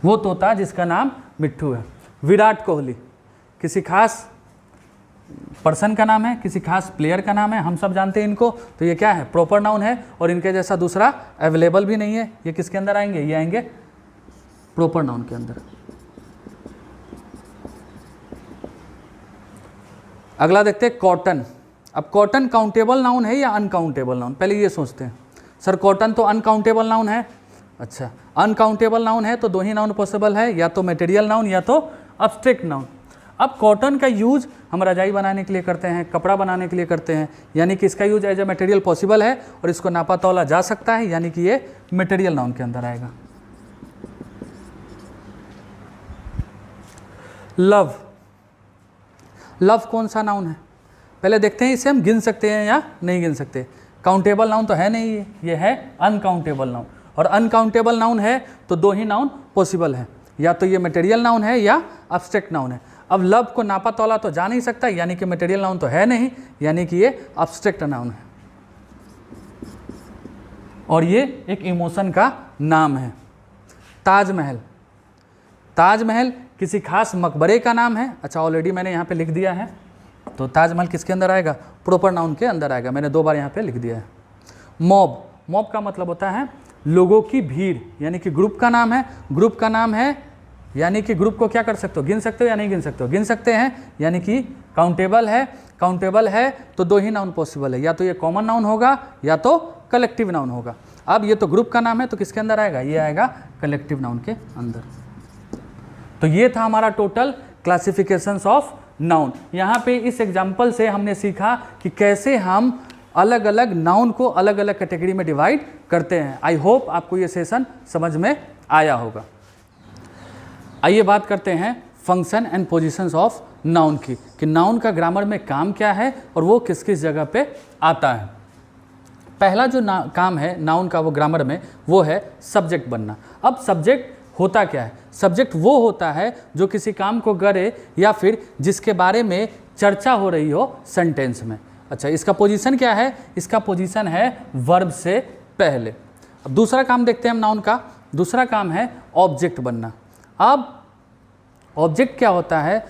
वो तोता जिसका नाम मिट्ठू है। विराट कोहली किसी खास पर्सन का नाम है, किसी खास प्लेयर का नाम है, हम सब जानते हैं इनको, तो ये क्या है, प्रॉपर नाउन है। और इनके जैसा दूसरा अवेलेबल भी नहीं है। ये किसके अंदर आएंगे, ये आएंगे प्रॉपर नाउन के अंदर। अगला देखते हैं कॉटन। अब कॉटन काउंटेबल नाउन है या अनकाउंटेबल नाउन, पहले ये सोचते हैं। सर कॉटन तो अनकाउंटेबल नाउन है। अच्छा, अनकाउंटेबल नाउन है तो दो ही नाउन पॉसिबल है, या तो मटेरियल नाउन या तो अब्स्ट्रैक्ट नाउन। अब कॉटन का यूज हम रजाई बनाने के लिए करते हैं, कपड़ा बनाने के लिए करते हैं, यानी कि इसका use as a material possible है और इसको नापा तौला जा सकता है, यानी कि ये मटेरियल नाउन के अंदर आएगा। लव, लव कौन सा नाउन है, पहले देखते हैं इसे हम गिन सकते हैं या नहीं गिन सकते। काउंटेबल नाउन तो है नहीं, ये है अनकाउंटेबल नाउन। और अनकाउंटेबल नाउन है तो दो ही नाउन पॉसिबल है, या तो ये मटेरियल नाउन है या अब्स्ट्रैक्ट नाउन है। अब लव को नापा तौला तो जा नहीं सकता, यानी कि मटेरियल नाउन तो है नहीं, यानी कि ये अब्स्ट्रैक्ट नाउन है। और ये एक इमोशन का नाम है। ताजमहल, ताजमहल किसी खास मकबरे का नाम है। अच्छा, ऑलरेडी मैंने यहाँ पे लिख दिया है, तो ताजमहल किसके अंदर आएगा, प्रॉपर नाउन के अंदर आएगा। मैंने 2 बार यहाँ पे लिख दिया है। मॉब, मॉब का मतलब होता है लोगों की भीड़, यानी कि ग्रुप का नाम है। ग्रुप का नाम है यानी कि ग्रुप को क्या कर सकते हो, गिन सकते हो या नहीं गिन सकते हो, गिन सकते हैं, यानी कि काउंटेबल है। काउंटेबल है तो दो ही नाउन पॉसिबल है, या तो ये कॉमन नाउन होगा या तो कलेक्टिव नाउन होगा। अब ये तो ग्रुप का नाम है तो किसके अंदर आएगा, ये आएगा कलेक्टिव नाउन के अंदर। तो ये था हमारा टोटल क्लासिफिकेशंस ऑफ नाउन। यहाँ पे इस एग्जाम्पल से हमने सीखा कि कैसे हम अलग अलग नाउन को अलग अलग कैटेगरी में डिवाइड करते हैं। आई होप आपको ये सेशन समझ में आया होगा। आइए बात करते हैं function and positions of noun की, कि नाउन का ग्रामर में काम क्या है और वो किस किस जगह पे आता है। पहला जो काम है नाउन का वो ग्रामर में, वो है सब्जेक्ट बनना। अब सब्जेक्ट होता क्या है, सब्जेक्ट वो होता है जो किसी काम को करे या फिर जिसके बारे में चर्चा हो रही हो सेंटेंस में। अच्छा, इसका पोजीशन क्या है, इसका पोजीशन है वर्ब से पहले। अब दूसरा काम देखते हैं हम नाउन का। दूसरा काम है ऑब्जेक्ट बनना। अब ऑब्जेक्ट क्या होता है,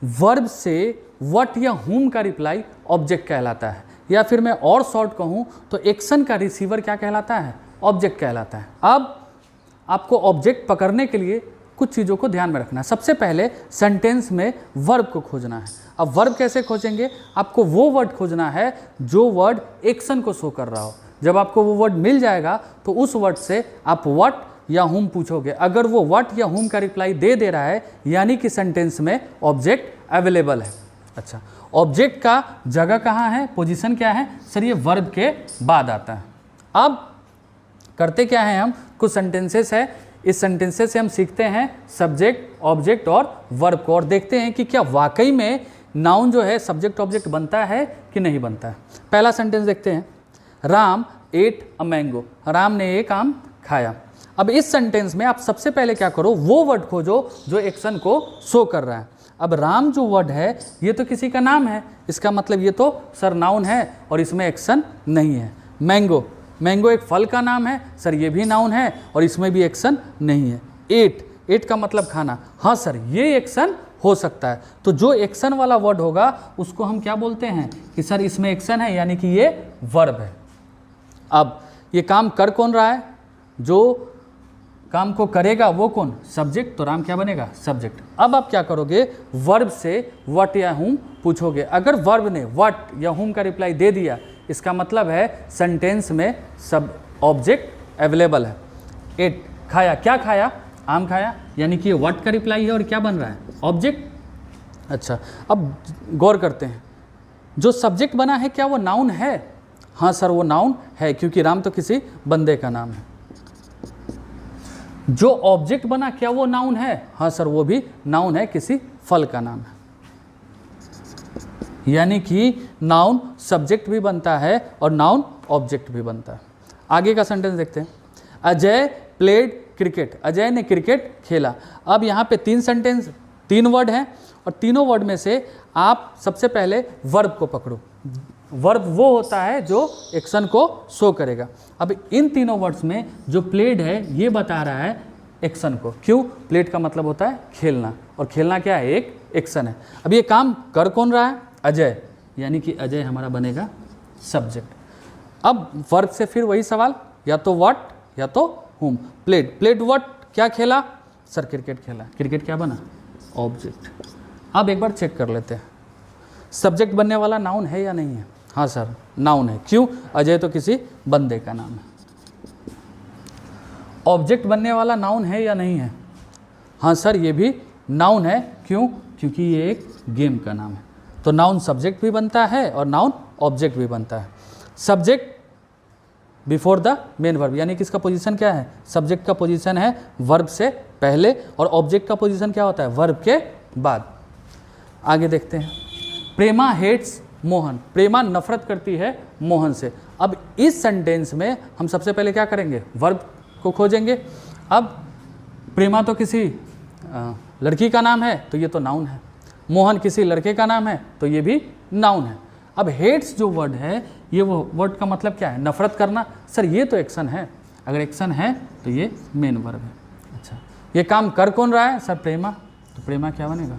वर्ब से व्हाट या हुम का रिप्लाई ऑब्जेक्ट कहलाता है, या फिर मैं और शॉर्ट कहूँ तो एक्शन का रिसीवर क्या कहलाता है, ऑब्जेक्ट कहलाता है। अब आपको ऑब्जेक्ट पकड़ने के लिए कुछ चीज़ों को ध्यान में रखना है। सबसे पहले सेंटेंस में वर्ब को खोजना है। अब वर्ब कैसे खोजेंगे, आपको वो वर्ड खोजना है जो वर्ड एक्शन को शो कर रहा हो। जब आपको वो वर्ड मिल जाएगा तो उस वर्ड से आप व्हाट या हुम पूछोगे। अगर वो व्हाट या हुम का रिप्लाई दे रहा है, यानी कि सेंटेंस में ऑब्जेक्ट अवेलेबल है। अच्छा, ऑब्जेक्ट का जगह कहाँ है, पोजीशन क्या है, सर ये वर्ब के बाद आता है। अब करते क्या है हम, कुछ सेंटेंसेस है, इस सेंटेंसेस से हम सीखते हैं सब्जेक्ट, ऑब्जेक्ट और वर्ब को, और देखते हैं कि क्या वाकई में नाउन जो है सब्जेक्ट ऑब्जेक्ट बनता है कि नहीं बनता है। पहला सेंटेंस देखते हैं, Ram at a mango, Ram ने एक आम खाया। अब इस सेंटेंस में आप सबसे पहले क्या करो, वो वर्ड खोजो जो एक्शन को शो कर रहा है। अब राम जो वर्ड है ये तो किसी का नाम है, इसका मतलब ये तो सर नाउन है और इसमें एक्शन नहीं है। मैंगो, मैंगो एक फल का नाम है, सर ये भी नाउन है और इसमें भी एक्शन नहीं है। एट, एट का मतलब खाना, हाँ सर ये एक्शन हो सकता है। तो जो एक्शन वाला वर्ड होगा उसको हम क्या बोलते हैं कि सर इसमें एक्शन है, यानी कि ये वर्ब है। अब ये काम कर कौन रहा है, जो काम को करेगा वो कौन, सब्जेक्ट, तो राम क्या बनेगा, सब्जेक्ट। अब आप क्या करोगे, वर्ब से व्हाट या हुम पूछोगे। अगर वर्ब ने व्हाट या हुम का रिप्लाई दे दिया, इसका मतलब है सेंटेंस में सब ऑब्जेक्ट अवेलेबल है। एट, खाया, क्या खाया, आम खाया, यानी कि व्हाट का रिप्लाई है और क्या बन रहा है, ऑब्जेक्ट। अच्छा, अब गौर करते हैं, जो सब्जेक्ट बना है क्या वो नाउन है? हाँ सर वो नाउन है, क्योंकि राम तो किसी बंदे का नाम है। जो ऑब्जेक्ट बना क्या वो नाउन है? हाँ सर वो भी नाउन है, किसी फल का नाम है। यानी कि नाउन सब्जेक्ट भी बनता है और नाउन ऑब्जेक्ट भी बनता है। आगे का सेंटेंस देखते हैं, अजय प्लेड क्रिकेट, अजय ने क्रिकेट खेला। अब यहाँ पे तीन वर्ड हैं और तीनों वर्ड में से आप सबसे पहले वर्ब को पकड़ो। वर्ब वो होता है जो एक्शन को शो करेगा। अब इन तीनों वर्ड्स में जो प्लेड है ये बता रहा है एक्शन को। क्यों? प्लेड का मतलब होता है खेलना, और खेलना क्या है? एक एक्शन है। अब ये काम कर कौन रहा है? अजय, यानी कि अजय हमारा बनेगा सब्जेक्ट। अब वर्ब से फिर वही सवाल, या तो व्हाट या तो हुम। प्लेड व्हाट, क्या खेला? सर क्रिकेट खेला। क्रिकेट क्या बना? ऑब्जेक्ट। अब एक बार चेक कर लेते हैं, सब्जेक्ट बनने वाला नाउन है या नहीं है? हाँ सर नाउन है। क्यों? अजय तो किसी बंदे का नाम है। ऑब्जेक्ट बनने वाला नाउन है या नहीं है? हाँ सर ये भी नाउन है। क्यों? क्योंकि ये एक गेम का नाम है। तो नाउन सब्जेक्ट भी बनता है और नाउन ऑब्जेक्ट भी बनता है। Subject before the main verb, यानी कि इसका पोजीशन क्या है? सब्जेक्ट का पोजीशन है वर्ब से पहले, और ऑब्जेक्ट का पोजीशन क्या होता है? वर्ब के बाद। आगे देखते हैं, प्रेमा हेट्स मोहन, प्रेमा नफरत करती है मोहन से। अब इस सेंटेंस में हम सबसे पहले क्या करेंगे? वर्ब को खोजेंगे। अब प्रेमा तो किसी लड़की का नाम है, तो ये तो नाउन है। मोहन किसी लड़के का नाम है, तो ये भी नाउन है। अब हेट्स जो वर्ड है, ये वो वर्ड का मतलब क्या है? नफरत करना। सर ये तो एक्शन है, अगर एक्शन है तो ये मेन वर्ब है। अच्छा, ये काम कर कौन रहा है? सर प्रेमा, तो प्रेमा क्या बनेगा?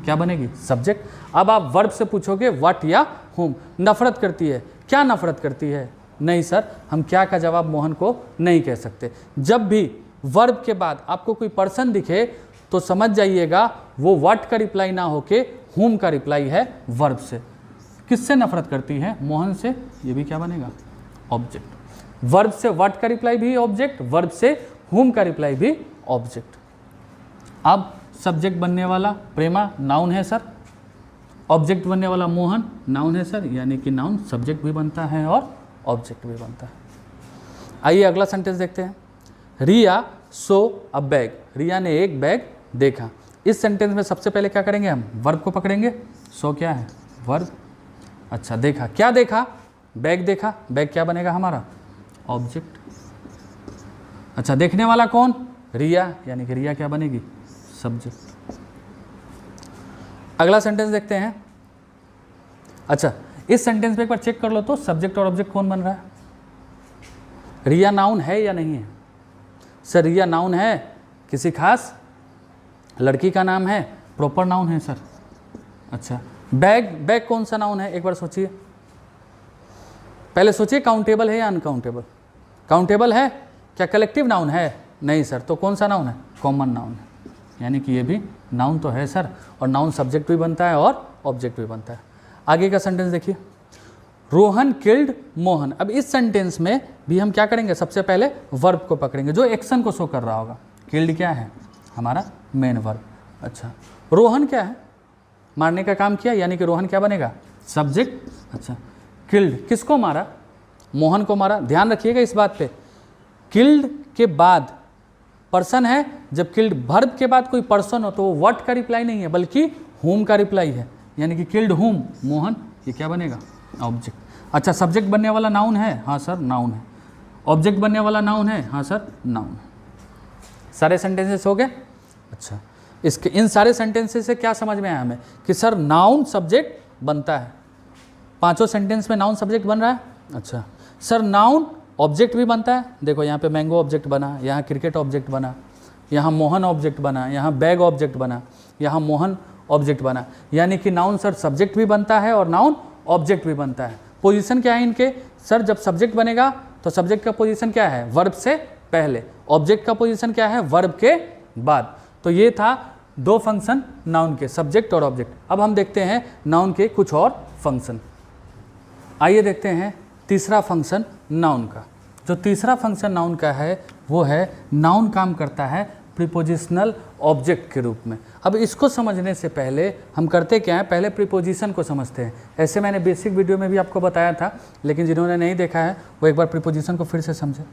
क्या बनेगी? सब्जेक्ट। अब आप वर्ब से पूछोगे व्हाट या हुम। नफरत करती है, क्या नफरत करती है? नहीं सर, हम क्या का जवाब मोहन को नहीं कह सकते। जब भी वर्ब के बाद आपको कोई पर्सन दिखे तो समझ जाइएगा वो व्हाट का रिप्लाई ना होके हुम का रिप्लाई है वर्ब से। किससे नफरत करती है? मोहन से। ये भी क्या बनेगा? ऑब्जेक्ट। वर्ब से व्हाट का रिप्लाई भी ऑब्जेक्ट, वर्ब से हुम का रिप्लाई भी ऑब्जेक्ट। अब सब्जेक्ट बनने वाला प्रेमा नाउन है सर, ऑब्जेक्ट बनने वाला मोहन नाउन है सर, यानी कि नाउन सब्जेक्ट भी बनता है और ऑब्जेक्ट भी बनता है। आइए अगला सेंटेंस देखते हैं, रिया सो अ बैग, रिया ने एक बैग देखा। इस सेंटेंस में सबसे पहले क्या करेंगे? हम वर्ब को पकड़ेंगे। सो क्या है? वर्ब। अच्छा, देखा, क्या देखा? बैग देखा। बैग क्या बनेगा हमारा? ऑब्जेक्ट। अच्छा, देखने वाला कौन? रिया, यानी कि रिया क्या बनेगी? सब्जेक्ट। अगला सेंटेंस देखते हैं। अच्छा, इस सेंटेंस में एक बार चेक कर लो तो सब्जेक्ट और ऑब्जेक्ट कौन बन रहा है? रिया नाउन है या नहीं है? सर रिया नाउन है, किसी खास लड़की का नाम है, प्रॉपर नाउन है सर। अच्छा, बैग कौन सा नाउन है? एक बार सोचिए, पहले सोचिए काउंटेबल है या अनकाउंटेबल? काउंटेबल है। क्या कलेक्टिव नाउन है? नहीं सर, तो कौन सा नाउन है? कॉमन नाउन है, यानी कि ये भी नाउन तो है सर, और नाउन सब्जेक्ट भी बनता है और ऑब्जेक्ट भी बनता है। आगे का सेंटेंस देखिए, रोहन किल्ड मोहन। अब इस सेंटेंस में भी हम क्या करेंगे? सबसे पहले वर्ब को पकड़ेंगे जो एक्शन को शो कर रहा होगा। किल्ड क्या है? हमारा मेन वर्ब। अच्छा, रोहन क्या है? मारने का काम किया, यानी कि रोहन क्या बनेगा? सब्जेक्ट। अच्छा, किल्ड किसको मारा? मोहन को मारा। ध्यान रखिएगा इस बात पे, किल्ड के बाद पर्सन है। जब किल्ड वर्ब के बाद कोई पर्सन हो तो वो व्हाट का रिप्लाई नहीं है बल्कि हुम का रिप्लाई है, यानी कि किल्ड हुम मोहन, ये क्या बनेगा? ऑब्जेक्ट। अच्छा, सब्जेक्ट बनने वाला नाउन है? हाँ सर नाउन है। ऑब्जेक्ट बनने वाला नाउन है? हाँ सर नाउन है। सारे सेंटेंसेस हो गए। अच्छा, इसके इन सारे सेंटेंसेस से क्या समझ में आया हमें? कि सर नाउन सब्जेक्ट बनता है। पांचों सेंटेंस में नाउन सब्जेक्ट बन रहा है। अच्छा सर, नाउन ऑब्जेक्ट भी बनता है। देखो यहाँ पे मैंगो ऑब्जेक्ट बना, यहाँ क्रिकेट ऑब्जेक्ट बना, यहाँ मोहन ऑब्जेक्ट बना, यहाँ बैग ऑब्जेक्ट बना, यहाँ मोहन ऑब्जेक्ट बना। यानी कि नाउन सर सब्जेक्ट भी बनता है और नाउन ऑब्जेक्ट भी बनता है। पोजीशन क्या है इनके? सर जब सब्जेक्ट बनेगा तो सब्जेक्ट का पोजीशन क्या है? वर्ब से पहले। ऑब्जेक्ट का पोजीशन क्या है? वर्ब के बाद। तो ये था दो फंक्शन नाउन के, सब्जेक्ट और ऑब्जेक्ट। अब हम देखते हैं नाउन के कुछ और फंक्शन। आइए देखते हैं तीसरा फंक्शन नाउन का। जो तीसरा फंक्शन नाउन का है वो है, नाउन काम करता है प्रीपोजिशनल ऑब्जेक्ट के रूप में। अब इसको समझने से पहले हम करते क्या है, पहले प्रीपोजिशन को समझते हैं। ऐसे मैंने बेसिक वीडियो में भी आपको बताया था, लेकिन जिन्होंने नहीं देखा है वो एक बार प्रीपोजिशन को फिर से समझें।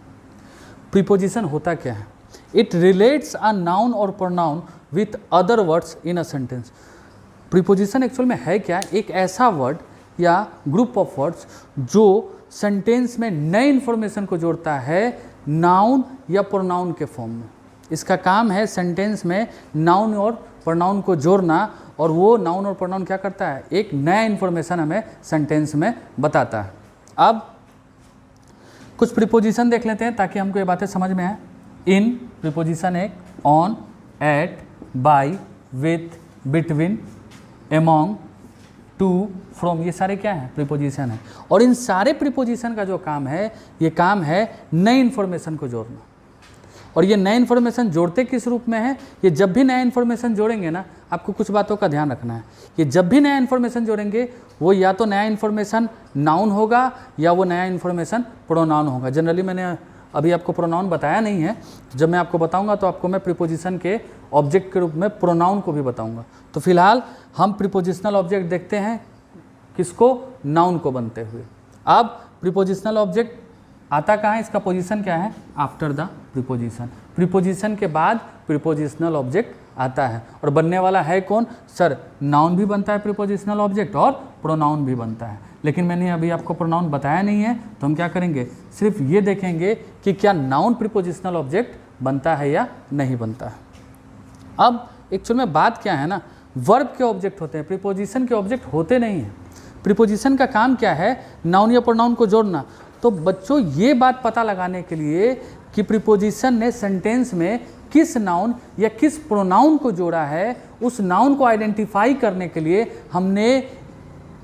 प्रीपोजिशन होता क्या है? इट रिलेट्स अ नाउन और pronoun with other words in a sentence. Preposition actual में है क्या? एक ऐसा वर्ड या ग्रुप ऑफ वर्ड्स जो सेंटेंस में नए इन्फॉर्मेशन को जोड़ता है नाउन या प्रोनाउन के फॉर्म में। इसका काम है सेंटेंस में नाउन और प्रोनाउन को जोड़ना, और वो नाउन और प्रोनाउन क्या करता है? एक नया इन्फॉर्मेशन हमें सेंटेंस में बताता है। अब कुछ प्रीपोजिशन देख लेते हैं ताकि हमको ये बातें समझ में आए। इन प्रीपोजिशन एक, on, at, by, with, between, among, to, from, ये सारे क्या हैं? प्रीपोजिशन है। और इन सारे प्रीपोजिशन का जो काम है, ये काम है नई इन्फॉर्मेशन को जोड़ना। और ये नए इन्फॉर्मेशन जोड़ते किस रूप में है? ये जब भी नया इन्फॉर्मेशन जोड़ेंगे ना, आपको कुछ बातों का ध्यान रखना है। ये जब भी नया इन्फॉर्मेशन जोड़ेंगे, वो या तो नया इन्फॉर्मेशन नाउन होगा या वो नया इन्फॉर्मेशन प्रोनाउन होगा। जनरली मैंने अभी आपको प्रोनाउन बताया नहीं है, जब मैं आपको बताऊंगा तो आपको मैं प्रीपोजिशन के ऑब्जेक्ट के रूप में प्रोनाउन को भी बताऊंगा। तो फिलहाल हम प्रीपोजिशनल ऑब्जेक्ट देखते हैं, किसको? नाउन को बनते हुए। अब प्रीपोजिशनल ऑब्जेक्ट आता कहाँ है? इसका पोजीशन क्या है? After the preposition. प्रीपोजिशन के बाद प्रीपोजिशनल ऑब्जेक्ट आता है। और बनने वाला है कौन? सर, नाउन भी बनता है प्रीपोजिशनल ऑब्जेक्ट और प्रोनाउन भी बनता है। लेकिन मैंने अभी आपको प्रोनाउन बताया नहीं है, तो हम क्या करेंगे? सिर्फ ये देखेंगे कि क्या नाउन प्रीपोजिशनल ऑब्जेक्ट बनता है या नहीं बनता है। अब एक्चुअल में बात क्या है ना, वर्ब के ऑब्जेक्ट होते हैं, प्रीपोजिशन के ऑब्जेक्ट होते नहीं हैं। प्रीपोजिशन का काम क्या है? नाउन या प्रोनाउन को जोड़ना। तो बच्चों, ये बात पता लगाने के लिए कि प्रीपोजिशन ने सेंटेंस में किस नाउन या किस प्रोनाउन को जोड़ा है, उस नाउन को आइडेंटिफाई करने के लिए हमने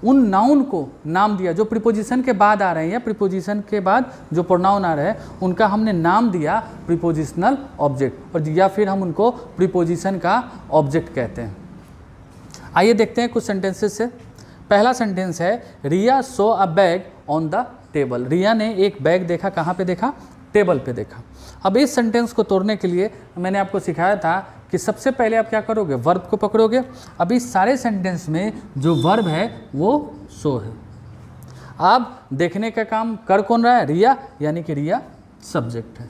उन नाउन को नाम दिया जो प्रीपोजिशन के बाद आ रहे हैं, या प्रीपोजिशन के बाद जो प्रोनाउन आ रहे हैं, उनका हमने नाम दिया प्रीपोजिशनल ऑब्जेक्ट, और या फिर हम उनको प्रीपोजिशन का ऑब्जेक्ट कहते हैं। आइए देखते हैं कुछ सेंटेंसेस से। पहला सेंटेंस है, Riya saw a bag on the table. Riya ने एक बैग देखा। कहाँ पे देखा? टेबल पे देखा। अब इस सेंटेंस को तोड़ने के लिए मैंने आपको सिखाया था कि सबसे पहले आप क्या करोगे? वर्ब को पकड़ोगे। अब इस सारे सेंटेंस में जो वर्ब है वो सो है। अब देखने का काम कर कौन रहा है? रिया, यानी कि रिया सब्जेक्ट है।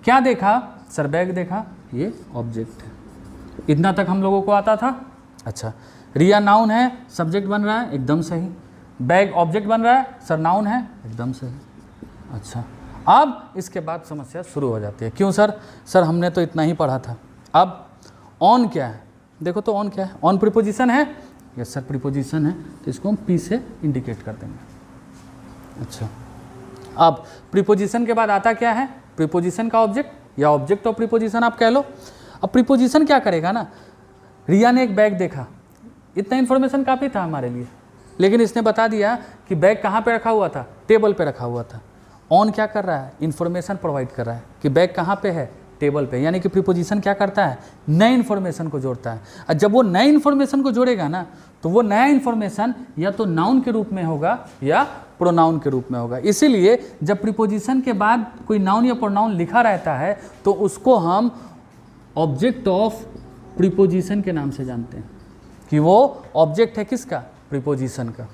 क्या देखा? सर, बैग देखा, ये ऑब्जेक्ट है। इतना तक हम लोगों को आता था। अच्छा, रिया नाउन है, सब्जेक्ट बन रहा है, एकदम सही। बैग ऑब्जेक्ट बन रहा है, सर नाउन है, एकदम सही। अच्छा, अब इसके बाद समस्या शुरू हो जाती है। क्यों सर? सर, हमने तो इतना ही पढ़ा था। अब ऑन क्या है? देखो तो ऑन क्या है? ऑन प्रीपोजिशन है। यस सर, प्रीपोजिशन है, तो इसको हम पी से इंडिकेट कर देंगे। अच्छा, अब प्रीपोजिशन के बाद आता क्या है? प्रीपोजिशन का ऑब्जेक्ट या ऑब्जेक्ट ऑफ प्रीपोजिशन आप कह लो। अब प्रीपोजिशन क्या करेगा ना, रिया ने एक बैग देखा, इतना इन्फॉर्मेशन काफ़ी था हमारे लिए, लेकिन इसने बता दिया कि बैग कहाँ पे रखा हुआ था? टेबल पे रखा हुआ था। ऑन क्या कर रहा है? इन्फॉर्मेशन प्रोवाइड कर रहा है कि बैग कहाँ पे है? टेबल पे। यानी कि प्रीपोजिशन क्या करता है? नए इन्फॉर्मेशन को जोड़ता है। और जब वो नए इन्फॉर्मेशन को जोड़ेगा ना, तो वो नया इन्फॉर्मेशन या तो नाउन के रूप में होगा या प्रोनाउन के रूप में होगा। इसीलिए जब प्रीपोजिशन के बाद कोई नाउन या प्रोनाउन लिखा रहता है तो उसको हम ऑब्जेक्ट ऑफ प्रीपोजिशन के नाम से जानते हैं कि वो ऑब्जेक्ट है किसका? प्रीपोजिशन का।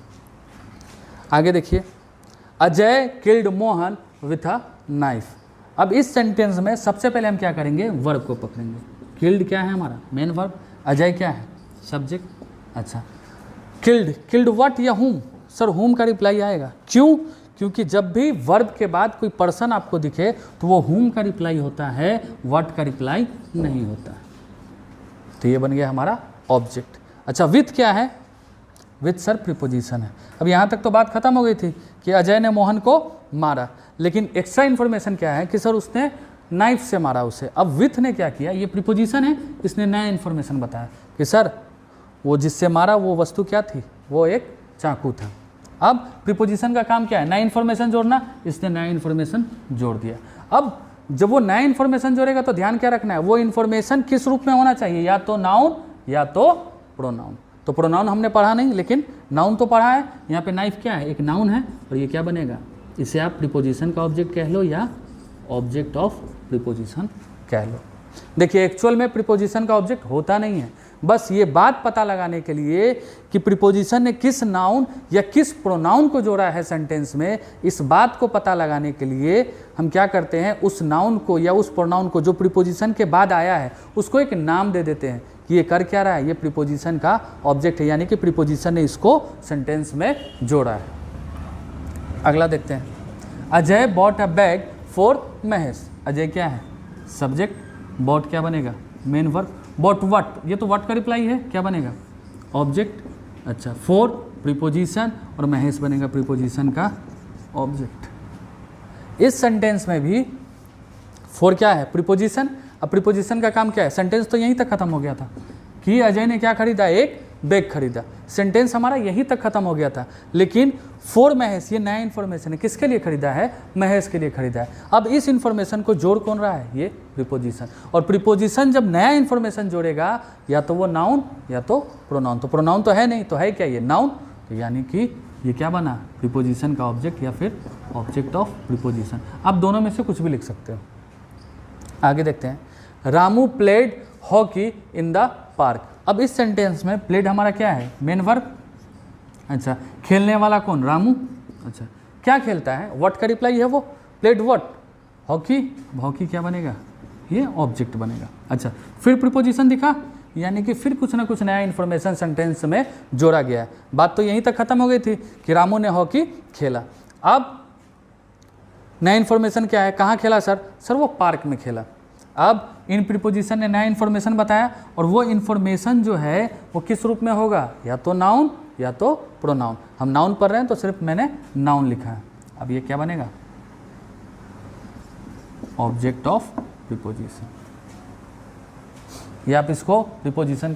आगे देखिए, Ajay killed Mohan with a knife. अब इस सेंटेंस में सबसे पहले हम क्या करेंगे? वर्ब को पकड़ेंगे। किल्ड क्या है? हमारा मेन वर्ब। अजय क्या है? सब्जेक्ट। अच्छा, किल्ड, किल्ड व्हाट या हुम? सर, हुम का रिप्लाई आएगा। क्यों? क्योंकि जब भी वर्ब के बाद कोई पर्सन आपको दिखे तो वो हुम का रिप्लाई होता है, व्हाट का रिप्लाई नहीं होता। तो ये बन गया हमारा ऑब्जेक्ट। अच्छा, विथ क्या है? विथ सर प्रीपोजिशन है। अब यहाँ तक तो बात खत्म हो गई थी कि अजय ने मोहन को मारा, लेकिन एक्स्ट्रा इन्फॉर्मेशन क्या है कि सर उसने नाइफ से मारा उसे। अब विथ ने क्या किया? ये प्रीपोजिशन है, इसने नया इन्फॉर्मेशन बताया कि सर वो जिससे मारा वो वस्तु क्या थी? वो एक चाकू था। अब प्रीपोजिशन का काम क्या है? नया इन्फॉर्मेशन जोड़ना। इसने नया इन्फॉर्मेशन जोड़ दिया। अब जब वो नया इन्फॉर्मेशन जोड़ेगा तो ध्यान क्या रखना है? वो इन्फॉर्मेशन किस रूप में होना चाहिए? या तो नाउन या तो प्रोनाउन। तो प्रोनाउन हमने पढ़ा नहीं, लेकिन नाउन तो पढ़ा है। यहाँ पे नाइफ क्या है? एक नाउन है, और ये क्या बनेगा? इसे आप प्रीपोजिशन का ऑब्जेक्ट कह लो या ऑब्जेक्ट ऑफ प्रीपोजिशन कह लो। देखिए एक्चुअल में प्रीपोजिशन का ऑब्जेक्ट होता नहीं है, बस ये बात पता लगाने के लिए कि प्रीपोजिशन ने किस नाउन या किस प्रोनाउन को जोड़ा है सेंटेंस में, इस बात को पता लगाने के लिए हम क्या करते हैं, उस नाउन को या उस प्रोनाउन को जो प्रीपोजिशन के बाद आया है उसको एक नाम दे देते हैं कि ये कर क्या रहा है, ये प्रीपोजिशन का ऑब्जेक्ट है, यानी कि प्रीपोजिशन ने इसको सेंटेंस में जोड़ा है। अगला देखते हैं, Ajay bought a bag for Mahesh. Ajay क्या है, सब्जेक्ट, बॉट क्या बनेगा, मेन वर्ब, बॉट व्हाट, ये तो व्हाट का रिप्लाई है, क्या बनेगा, ऑब्जेक्ट। अच्छा, फॉर प्रीपोजिशन और महेश बनेगा प्रीपोजिशन का ऑब्जेक्ट। इस सेंटेंस में भी फॉर क्या है, प्रीपोजिशन। अब प्रीपोजिशन का काम क्या है, सेंटेंस तो यहीं तक खत्म हो गया था कि अजय ने क्या खरीदा, एक बैग खरीदा, सेंटेंस हमारा यहीं तक खत्म हो गया था। लेकिन फॉर महेश ये नया इन्फॉर्मेशन है, किसके लिए खरीदा है, महेश के लिए खरीदा है। अब इस इन्फॉर्मेशन को जोड़ कौन रहा है, ये प्रीपोजिशन। और प्रीपोजिशन जब नया इन्फॉर्मेशन जोड़ेगा या तो वो नाउन या तो प्रोनाउन, तो प्रोनाउन तो है नहीं, तो है क्या, ये नाउन। तो यानी कि ये क्या बना, प्रीपोजिशन का ऑब्जेक्ट या फिर ऑब्जेक्ट ऑफ प्रीपोजिशन। आप दोनों में से कुछ भी लिख सकते हो। आगे देखते हैं, Ramu played hockey in the park. अब इस सेंटेंस में प्लेड हमारा क्या है, मेन वर्ब। अच्छा, खेलने वाला कौन, रामू। अच्छा, क्या खेलता है, व्हाट का रिप्लाई है वो, प्लेड व्हाट, हॉकी। हॉकी क्या बनेगा, ये ऑब्जेक्ट बनेगा। अच्छा, फिर प्रीपोजिशन दिखा, यानी कि फिर कुछ ना कुछ नया इन्फॉर्मेशन सेंटेंस में जोड़ा गया है। बात तो यहीं तक खत्म हो गई थी कि रामू ने हॉकी खेला। अब नया इन्फॉर्मेशन क्या है, कहाँ खेला सर, सर वो पार्क में खेला। अब इन प्रीपोजिशन ने नया इन्फॉर्मेशन बताया और वो इन्फॉर्मेशन जो है वो किस रूप में होगा, या तो नाउन या तो प्रोनाउन। हम नाउन पढ़ रहे हैं तो सिर्फ मैंने नाउन लिखा है। अब ये क्या बनेगा, ऑब्जेक्ट ऑफ प्रीपोजिशन। या आप इसको प्रीपोजिशन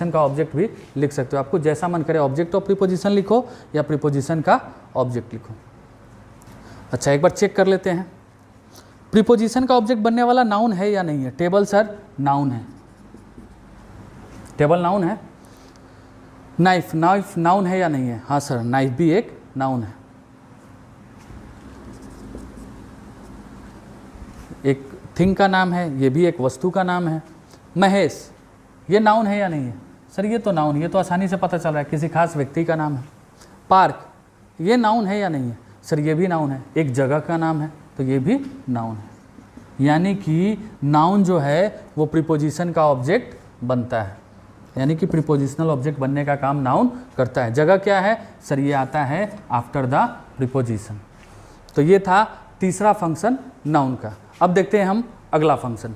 का ऑब्जेक्ट भी लिख सकते हो, आपको जैसा मन करे ऑब्जेक्ट ऑफ प्रीपोजिशन लिखो या प्रीपोजिशन का ऑब्जेक्ट लिखो। अच्छा, एक बार चेक कर लेते हैं प्रीपोजिशन का ऑब्जेक्ट बनने वाला नाउन है या नहीं है। टेबल सर नाउन है, टेबल नाउन है। नाइफ, नाइफ नाउन है या नहीं है, हाँ सर नाइफ भी एक नाउन है। एक थिंग का नाम है, ये भी एक वस्तु का नाम है। महेश ये नाउन है या नहीं है, सर ये तो नाउन, ये तो आसानी से पता चल रहा है किसी खास व्यक्ति का नाम है। पार्क ये नाउन है या नहीं है, सर ये भी नाउन है, एक जगह का नाम है, तो ये भी नाउन है। यानी कि नाउन जो है वो प्रीपोजिशन का ऑब्जेक्ट बनता है, यानी कि प्रीपोजिशनल ऑब्जेक्ट बनने का काम नाउन करता है। जगह क्या है, सर ये आता है आफ्टर द प्रीपोजिशन। तो ये था तीसरा फंक्शन नाउन का। अब देखते हैं हम अगला फंक्शन।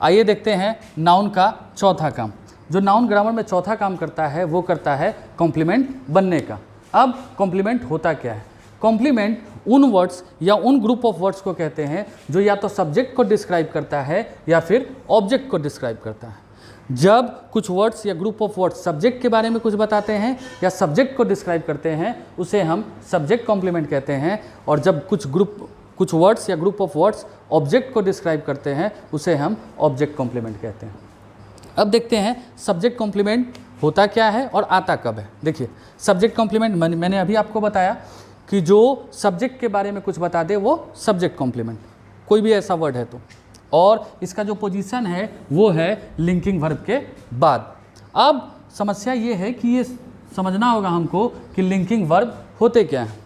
आइए देखते हैं नाउन का चौथा काम। जो नाउन ग्रामर में चौथा काम करता है वो करता है कॉम्प्लीमेंट बनने का। अब कॉम्प्लीमेंट होता क्या है, कॉम्प्लीमेंट उन वर्ड्स या उन ग्रुप ऑफ वर्ड्स को कहते हैं जो या तो सब्जेक्ट को डिस्क्राइब करता है या फिर ऑब्जेक्ट को डिस्क्राइब करता है। जब कुछ वर्ड्स या ग्रुप ऑफ वर्ड्स सब्जेक्ट के बारे में कुछ बताते हैं या सब्जेक्ट को डिस्क्राइब करते हैं उसे हम सब्जेक्ट कॉम्प्लीमेंट कहते हैं, और जब कुछ वर्ड्स या ग्रुप ऑफ वर्ड्स ऑब्जेक्ट को डिस्क्राइब करते हैं उसे हम ऑब्जेक्ट कॉम्प्लीमेंट कहते हैं। अब देखते हैं सब्जेक्ट कॉम्प्लीमेंट होता क्या है और आता कब है। देखिए सब्जेक्ट कॉम्प्लीमेंट मैंने अभी आपको बताया कि जो सब्जेक्ट के बारे में कुछ बता दे वो सब्जेक्ट कॉम्प्लीमेंट, कोई भी ऐसा वर्ड है तो, और इसका जो पोजीशन है वो है लिंकिंग वर्ब के बाद। अब समस्या ये है कि ये समझना होगा हमको कि लिंकिंग वर्ब होते क्या हैं।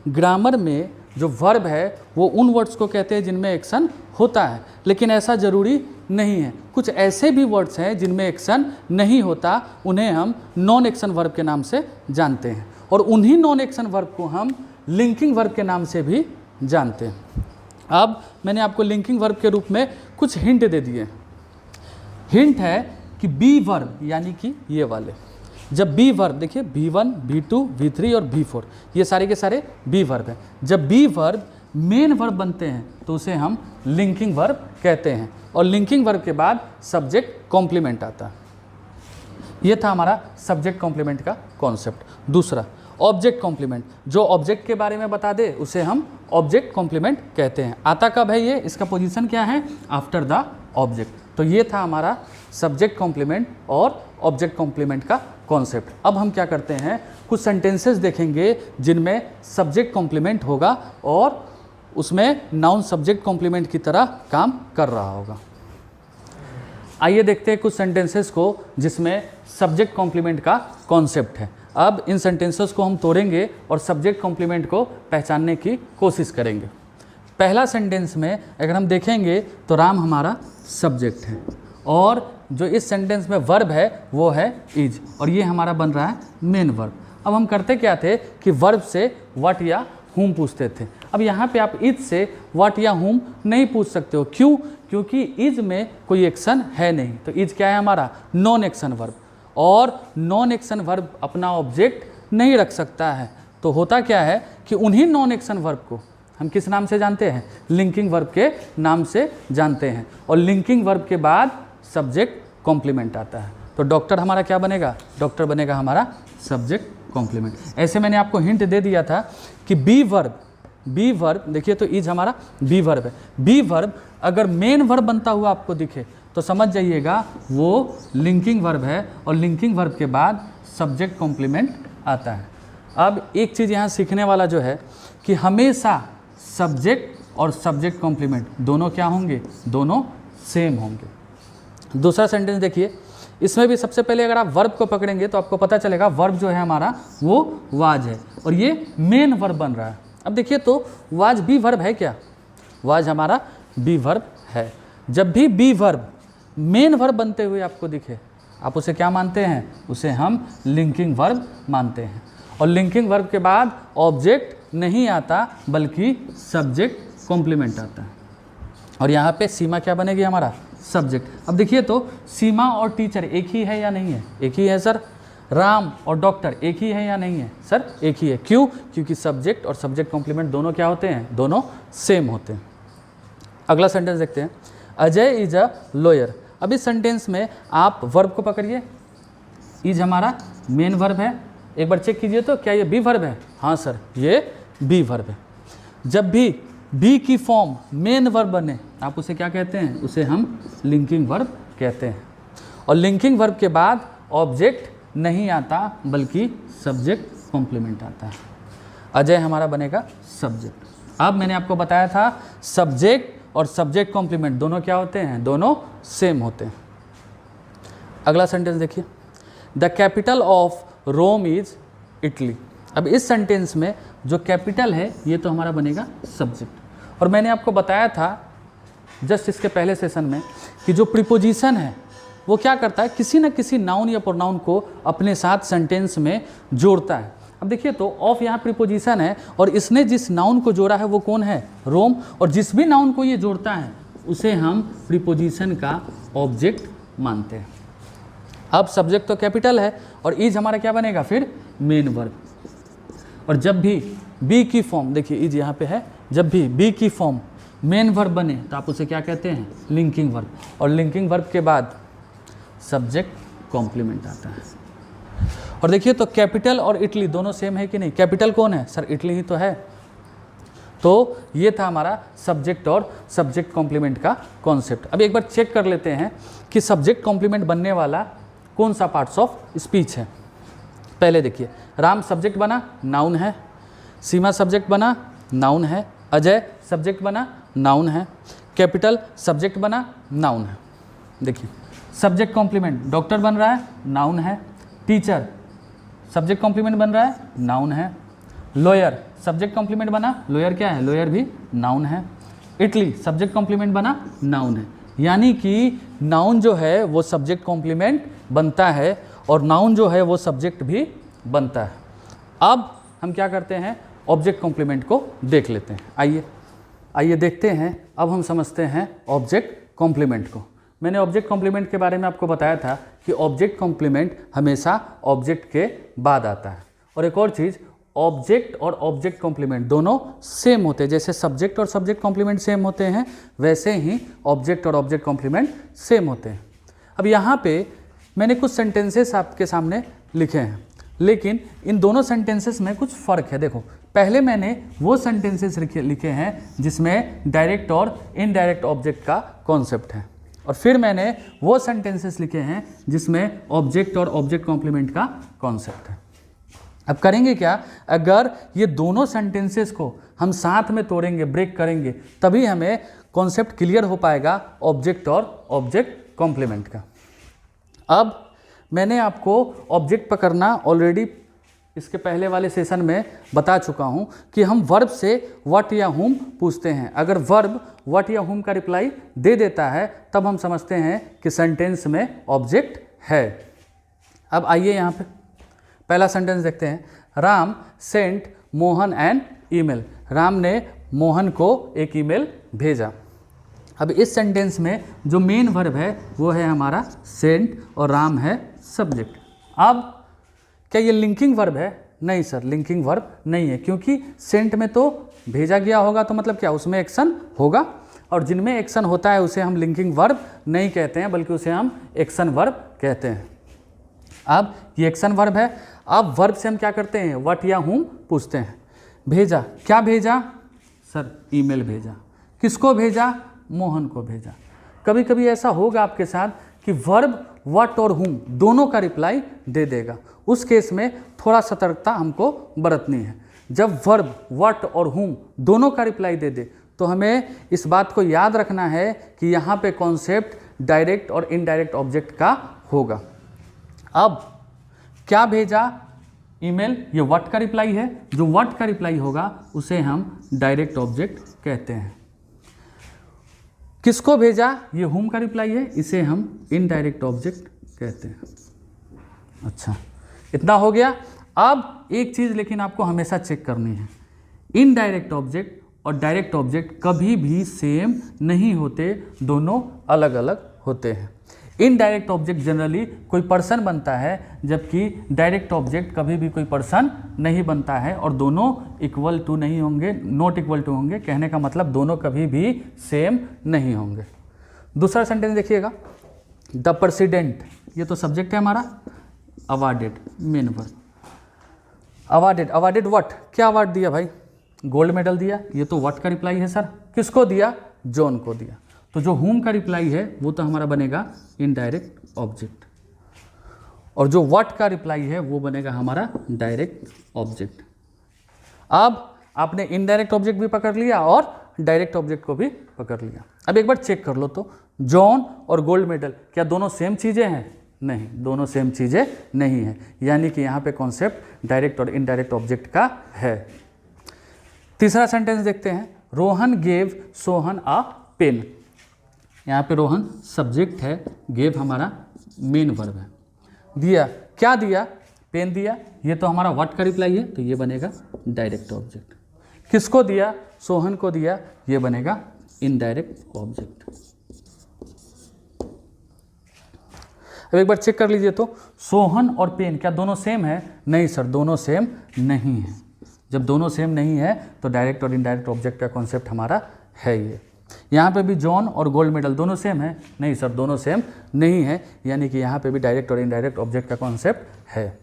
ग्रामर में जो वर्ब है वो उन वर्ड्स को कहते हैं जिनमें एक्शन होता है, लेकिन ऐसा ज़रूरी नहीं है। कुछ ऐसे भी वर्ड्स हैं जिनमें एक्शन नहीं होता, उन्हें हम नॉन एक्शन वर्ब के नाम से जानते हैं, और उन्हीं नॉन एक्शन वर्ब को हम लिंकिंग वर्ब के नाम से भी जानते हैं। अब मैंने आपको लिंकिंग वर्ब के रूप में कुछ हिंट दे दिए। हिंट है कि बी वर्ब यानी कि ये वाले, जब बी वर्ब देखिए V1, V2, V3 और V4 ये सारे के सारे बी वर्ब हैं। जब बी वर्ब मेन वर्ब बनते हैं तो उसे हम लिंकिंग वर्ब कहते हैं, और लिंकिंग वर्ब के बाद सब्जेक्ट कॉम्प्लीमेंट आता है। ये था हमारा सब्जेक्ट कॉम्प्लीमेंट का कॉन्सेप्ट। दूसरा ऑब्जेक्ट कॉम्प्लीमेंट, जो ऑब्जेक्ट के बारे में बता दे उसे हम ऑब्जेक्ट कॉम्प्लीमेंट कहते हैं। आता कब है ये, इसका पोजीशन क्या है, आफ्टर द ऑब्जेक्ट। तो ये था हमारा सब्जेक्ट कॉम्प्लीमेंट और ऑब्जेक्ट कॉम्प्लीमेंट का कॉन्सेप्ट। अब हम क्या करते हैं, कुछ सेंटेंसेस देखेंगे जिनमें सब्जेक्ट कॉम्प्लीमेंट होगा और उसमें नाउन सब्जेक्ट कॉम्प्लीमेंट की तरह काम कर रहा होगा। आइए देखते हैं कुछ सेंटेंसेस को जिसमें सब्जेक्ट कॉम्प्लीमेंट का कॉन्सेप्ट है। अब इन सेंटेंसेस को हम तोड़ेंगे और सब्जेक्ट कॉम्प्लीमेंट को पहचानने की कोशिश करेंगे। पहला सेंटेंस में अगर हम देखेंगे तो राम हमारा सब्जेक्ट है और जो इस सेंटेंस में वर्ब है वो है इज, और ये हमारा बन रहा है मेन वर्ब। अब हम करते क्या थे कि वर्ब से व्हाट या हुम पूछते थे। अब यहाँ पे आप इज से व्हाट या हुम नहीं पूछ सकते हो। क्यों? क्योंकि इज में कोई एक्शन है नहीं। तो इज क्या है हमारा? नॉन एक्शन वर्ब, और नॉन एक्शन वर्ब अपना ऑब्जेक्ट नहीं रख सकता है। तो होता क्या है कि उन्हीं नॉन एक्शन वर्ब को हम किस नाम से जानते हैं? लिंकिंग वर्ब के नाम से जानते हैं। और लिंकिंग वर्ब के बाद सब्जेक्ट कॉम्प्लीमेंट आता है। तो डॉक्टर हमारा क्या बनेगा? डॉक्टर बनेगा हमारा सब्जेक्ट कॉम्प्लीमेंट। ऐसे मैंने आपको हिंट दे दिया था कि बी वर्ब देखिए, तो इज हमारा बी वर्ब है। बी वर्ब अगर मेन वर्ब बनता हुआ आपको दिखे तो समझ जाइएगा वो लिंकिंग वर्ब है, और लिंकिंग वर्ब के बाद सब्जेक्ट कॉम्प्लीमेंट आता है। अब एक चीज़ यहाँ सीखने वाला जो है कि हमेशा सब्जेक्ट और सब्जेक्ट कॉम्प्लीमेंट दोनों क्या होंगे? दोनों सेम होंगे। दूसरा सेंटेंस देखिए, इसमें भी सबसे पहले अगर आप वर्ब को पकड़ेंगे तो आपको पता चलेगा वर्ब जो है हमारा वो वाज है, और ये मेन वर्ब बन रहा है। अब देखिए तो वाज बी वर्ब है क्या? वाज हमारा बी वर्ब है। जब भी बी वर्ब मेन वर्ब बनते हुए आपको दिखे, आप उसे क्या मानते हैं? उसे हम लिंकिंग वर्ब मानते हैं। और लिंकिंग वर्ब के बाद ऑब्जेक्ट नहीं आता बल्कि सब्जेक्ट कॉम्प्लीमेंट आता है। और यहाँ पे सीमा क्या बनेगी? हमारा सब्जेक्ट। अब देखिए तो सीमा और टीचर एक ही है या नहीं है? एक ही है सर। राम और डॉक्टर एक ही है या नहीं है? सर एक ही है। क्यों? क्योंकि सब्जेक्ट और सब्जेक्ट कॉम्प्लीमेंट दोनों क्या होते हैं? दोनों सेम होते हैं। अगला सेंटेंस देखते हैं, अजय इज अ लॉयर। अब इस सेंटेंस में आप वर्ब को पकड़िए। इज हमारा मेन वर्ब है। एक बार चेक कीजिए तो क्या ये बी वर्ब है? हाँ सर, ये बी वर्ब है। जब भी बी की फॉर्म मेन वर्ब बने आप उसे क्या कहते हैं? उसे हम लिंकिंग वर्ब कहते हैं। और लिंकिंग वर्ब के बाद ऑब्जेक्ट नहीं आता बल्कि सब्जेक्ट कॉम्प्लीमेंट आता है। अजय हमारा बनेगा सब्जेक्ट। अब मैंने आपको बताया था सब्जेक्ट और सब्जेक्ट कॉम्प्लीमेंट दोनों क्या होते हैं? दोनों सेम होते हैं। अगला सेंटेंस देखिए, the capital of Rome is Italy. अब इस सेंटेंस में जो कैपिटल है ये तो हमारा बनेगा सब्जेक्ट। और मैंने आपको बताया था जस्ट इसके पहले सेशन में कि जो प्रीपोजिशन है वो क्या करता है? किसी न किसी नाउन या प्रोनाउन को अपने साथ सेंटेंस में जोड़ता है। अब देखिए तो ऑफ यहाँ प्रीपोजिशन है और इसने जिस नाउन को जोड़ा है वो कौन है? रोम। और जिस भी नाउन को ये जोड़ता है उसे हम प्रीपोजिशन का ऑब्जेक्ट मानते हैं। अब सब्जेक्ट तो कैपिटल है और इज हमारा क्या बनेगा? फिर मेन वर्ब। और जब भी बी की फॉर्म, देखिए इज यहाँ पे है, जब भी बी की फॉर्म मेन वर्ब बने तो आप उसे क्या कहते हैं? Linking verb. और लिंकिंग वर्ब के बाद सब्जेक्ट कॉम्प्लीमेंट आता है। और देखिए तो कैपिटल और इटली दोनों सेम है कि नहीं? कैपिटल कौन है? सर इटली ही तो है। तो ये था हमारा सब्जेक्ट और सब्जेक्ट कॉम्प्लीमेंट का कॉन्सेप्ट। अब एक बार चेक कर लेते हैं कि सब्जेक्ट कॉम्प्लीमेंट बनने वाला कौन सा पार्ट्स ऑफ स्पीच है। पहले देखिए, राम सब्जेक्ट बना, नाउन है। सीमा सब्जेक्ट बना, नाउन है। अजय सब्जेक्ट बना, नाउन है। कैपिटल सब्जेक्ट बना, नाउन है। देखिए सब्जेक्ट कॉम्प्लीमेंट, डॉक्टर बन रहा है, नाउन है। टीचर सब्जेक्ट कॉम्प्लीमेंट बन रहा है, नाउन है। लॉयर सब्जेक्ट कॉम्प्लीमेंट बना, लॉयर क्या है? लॉयर भी नाउन है। इटली सब्जेक्ट कॉम्प्लीमेंट बना, नाउन है। यानी कि नाउन जो है वो सब्जेक्ट कॉम्प्लीमेंट बनता है और नाउन जो है वो सब्जेक्ट भी बनता है। अब हम क्या करते हैं? ऑब्जेक्ट कॉम्प्लीमेंट को देख लेते हैं। आइए देखते हैं। अब हम समझते हैं ऑब्जेक्ट कॉम्प्लीमेंट को। मैंने ऑब्जेक्ट कॉम्प्लीमेंट के बारे में आपको बताया था कि ऑब्जेक्ट कॉम्प्लीमेंट हमेशा ऑब्जेक्ट के बाद आता है। और एक और चीज़, ऑब्जेक्ट और ऑब्जेक्ट कॉम्प्लीमेंट दोनों सेम होते हैं। जैसे सब्जेक्ट और सब्जेक्ट कॉम्प्लीमेंट सेम होते हैं वैसे ही ऑब्जेक्ट और ऑब्जेक्ट कॉम्प्लीमेंट सेम होते हैं। अब यहाँ पे मैंने कुछ सेंटेंसेस आपके सामने लिखे हैं, लेकिन इन दोनों सेंटेंसेस में कुछ फ़र्क है। देखो, पहले मैंने वो सेंटेंसेस लिखे हैं जिसमें डायरेक्ट और इनडायरेक्ट ऑब्जेक्ट का कॉन्सेप्ट है, और फिर मैंने वो सेंटेंसेस लिखे हैं जिसमें ऑब्जेक्ट और ऑब्जेक्ट कॉम्प्लीमेंट का कॉन्सेप्ट है। अब करेंगे क्या, अगर ये दोनों सेंटेंसेस को हम साथ में तोड़ेंगे, ब्रेक करेंगे, तभी हमें कॉन्सेप्ट क्लियर हो पाएगा ऑब्जेक्ट और ऑब्जेक्ट कॉम्प्लीमेंट का। अब मैंने आपको ऑब्जेक्ट पकड़ना ऑलरेडी इसके पहले वाले सेशन में बता चुका हूँ कि हम वर्ब से व्हाट या हुम पूछते हैं। अगर वर्ब व्हाट या हुम का रिप्लाई दे देता है तब हम समझते हैं कि सेंटेंस में ऑब्जेक्ट है। अब आइए यहाँ पे पहला सेंटेंस देखते हैं। Ram sent Mohan an email. Ram ने मोहन को एक ईमेल भेजा। अब इस सेंटेंस में जो मेन वर्ब है वो है हमारा सेंट और राम है सब्जेक्ट। अब क्या ये लिंकिंग वर्ब है? नहीं सर, लिंकिंग वर्ब नहीं है, क्योंकि सेंट में तो भेजा गया होगा तो मतलब क्या उसमें एक्शन होगा, और जिनमें एक्शन होता है उसे हम लिंकिंग वर्ब नहीं कहते हैं बल्कि उसे हम एक्शन वर्ब कहते हैं। अब ये एक्शन वर्ब है। अब वर्ब से हम क्या करते हैं, व्हाट या हुम पूछते हैं। भेजा, क्या भेजा सर? ईमेल भेजा। किसको भेजा? मोहन को भेजा। कभी कभी ऐसा होगा आपके साथ कि वर्ब व्हाट और हुम दोनों का रिप्लाई दे देगा। उस केस में थोड़ा सतर्कता हमको बरतनी है। जब वर्ब व्हाट और हुम दोनों का रिप्लाई दे दे तो हमें इस बात को याद रखना है कि यहाँ पे कॉन्सेप्ट डायरेक्ट और इनडायरेक्ट ऑब्जेक्ट का होगा। अब क्या भेजा? ईमेल। ये व्हाट का रिप्लाई है। जो व्हाट का रिप्लाई होगा उसे हम डायरेक्ट ऑब्जेक्ट कहते हैं। किसको भेजा? ये हुम का रिप्लाई है, इसे हम इनडायरेक्ट ऑब्जेक्ट कहते हैं। अच्छा, इतना हो गया। अब एक चीज़ लेकिन आपको हमेशा चेक करनी है, इनडायरेक्ट ऑब्जेक्ट और डायरेक्ट ऑब्जेक्ट कभी भी सेम नहीं होते, दोनों अलग अलग होते हैं। इनडायरेक्ट ऑब्जेक्ट जनरली कोई पर्सन बनता है, जबकि डायरेक्ट ऑब्जेक्ट कभी भी कोई पर्सन नहीं बनता है, और दोनों इक्वल टू नहीं होंगे, नॉट इक्वल टू होंगे। कहने का मतलब दोनों कभी भी सेम नहीं होंगे। दूसरा सेंटेंस देखिएगा, द प्रेसिडेंट, ये तो सब्जेक्ट है हमारा, awarded main verb. Awarded, awarded what? क्या अवार्ड दिया भाई? गोल्ड मेडल दिया। ये तो व्हाट का रिप्लाई है सर। किसको दिया? जॉन को दिया। तो जो हुम का रिप्लाई है वो तो हमारा बनेगा इनडायरेक्ट ऑब्जेक्ट, और जो व्हाट का रिप्लाई है वो बनेगा हमारा डायरेक्ट ऑब्जेक्ट। अब आपने इनडायरेक्ट ऑब्जेक्ट भी पकड़ लिया और डायरेक्ट ऑब्जेक्ट को भी पकड़ लिया। अब एक बार चेक कर लो तो, जॉन और गोल्ड मेडल क्या दोनों सेम चीज़ें हैं? नहीं, दोनों सेम चीज़ें नहीं हैं, यानी कि यहाँ पे कॉन्सेप्ट डायरेक्ट और इनडायरेक्ट ऑब्जेक्ट का है। तीसरा सेंटेंस देखते हैं, रोहन गेव सोहन अ पेन। यहाँ पे रोहन सब्जेक्ट है, गेव हमारा मेन वर्ब है। दिया, क्या दिया? पेन दिया। ये तो हमारा व्हाट का रिप्लाई है, तो ये बनेगा डायरेक्ट ऑब्जेक्ट। किसको दिया? सोहन को दिया, ये बनेगा इनडायरेक्ट ऑब्जेक्ट। अब एक बार चेक कर लीजिए तो, सोहन और पेन क्या दोनों सेम है? नहीं सर, दोनों सेम नहीं है। जब दोनों सेम नहीं है तो डायरेक्ट और इनडायरेक्ट ऑब्जेक्ट का कॉन्सेप्ट हमारा है ये। यहाँ पे भी जॉन और गोल्ड मेडल दोनों सेम है? नहीं सर, दोनों सेम नहीं है, यानी कि यहाँ पे भी डायरेक्ट और इनडायरेक्ट ऑब्जेक्ट का कॉन्सेप्ट है।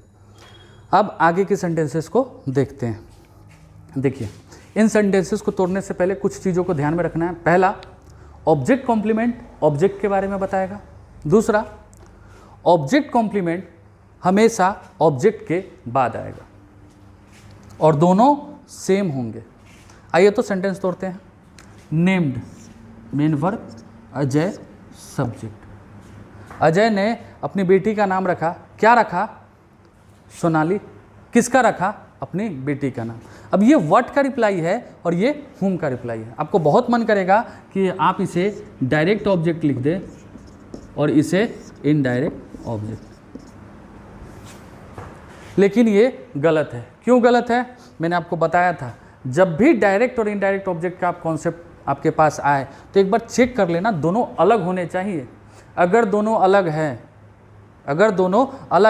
अब आगे के सेंटेंसेस को देखते हैं। देखिए, इन सेंटेंसेस को तोड़ने से पहले कुछ चीज़ों को ध्यान में रखना है। पहला, ऑब्जेक्ट कॉम्प्लीमेंट ऑब्जेक्ट के बारे में बताएगा। दूसरा, ऑब्जेक्ट कॉम्प्लीमेंट हमेशा ऑब्जेक्ट के बाद आएगा और दोनों सेम होंगे। आइए तो सेंटेंस तोड़ते हैं। Named main verb, Ajay subject. Ajay ने अपनी बेटी का नाम रखा। क्या रखा? सोनाली। किसका रखा? अपनी बेटी का नाम। अब ये व्हाट का रिप्लाई है और ये हुम का रिप्लाई है। आपको बहुत मन करेगा कि आप इसे डायरेक्ट ऑब्जेक्ट लिख दें और इसे इनडायरेक्ट ऑब्जेक्ट, लेकिन ये गलत है। क्यों गलत है? मैंने आपको बताया था, जब भी डायरेक्ट और इनडायरेक्ट ऑब्जेक्ट का कॉन्सेप्ट आपके पास आए तो एक बार चेक कर लेना दोनों अलग होने चाहिए। अगर दोनों अलग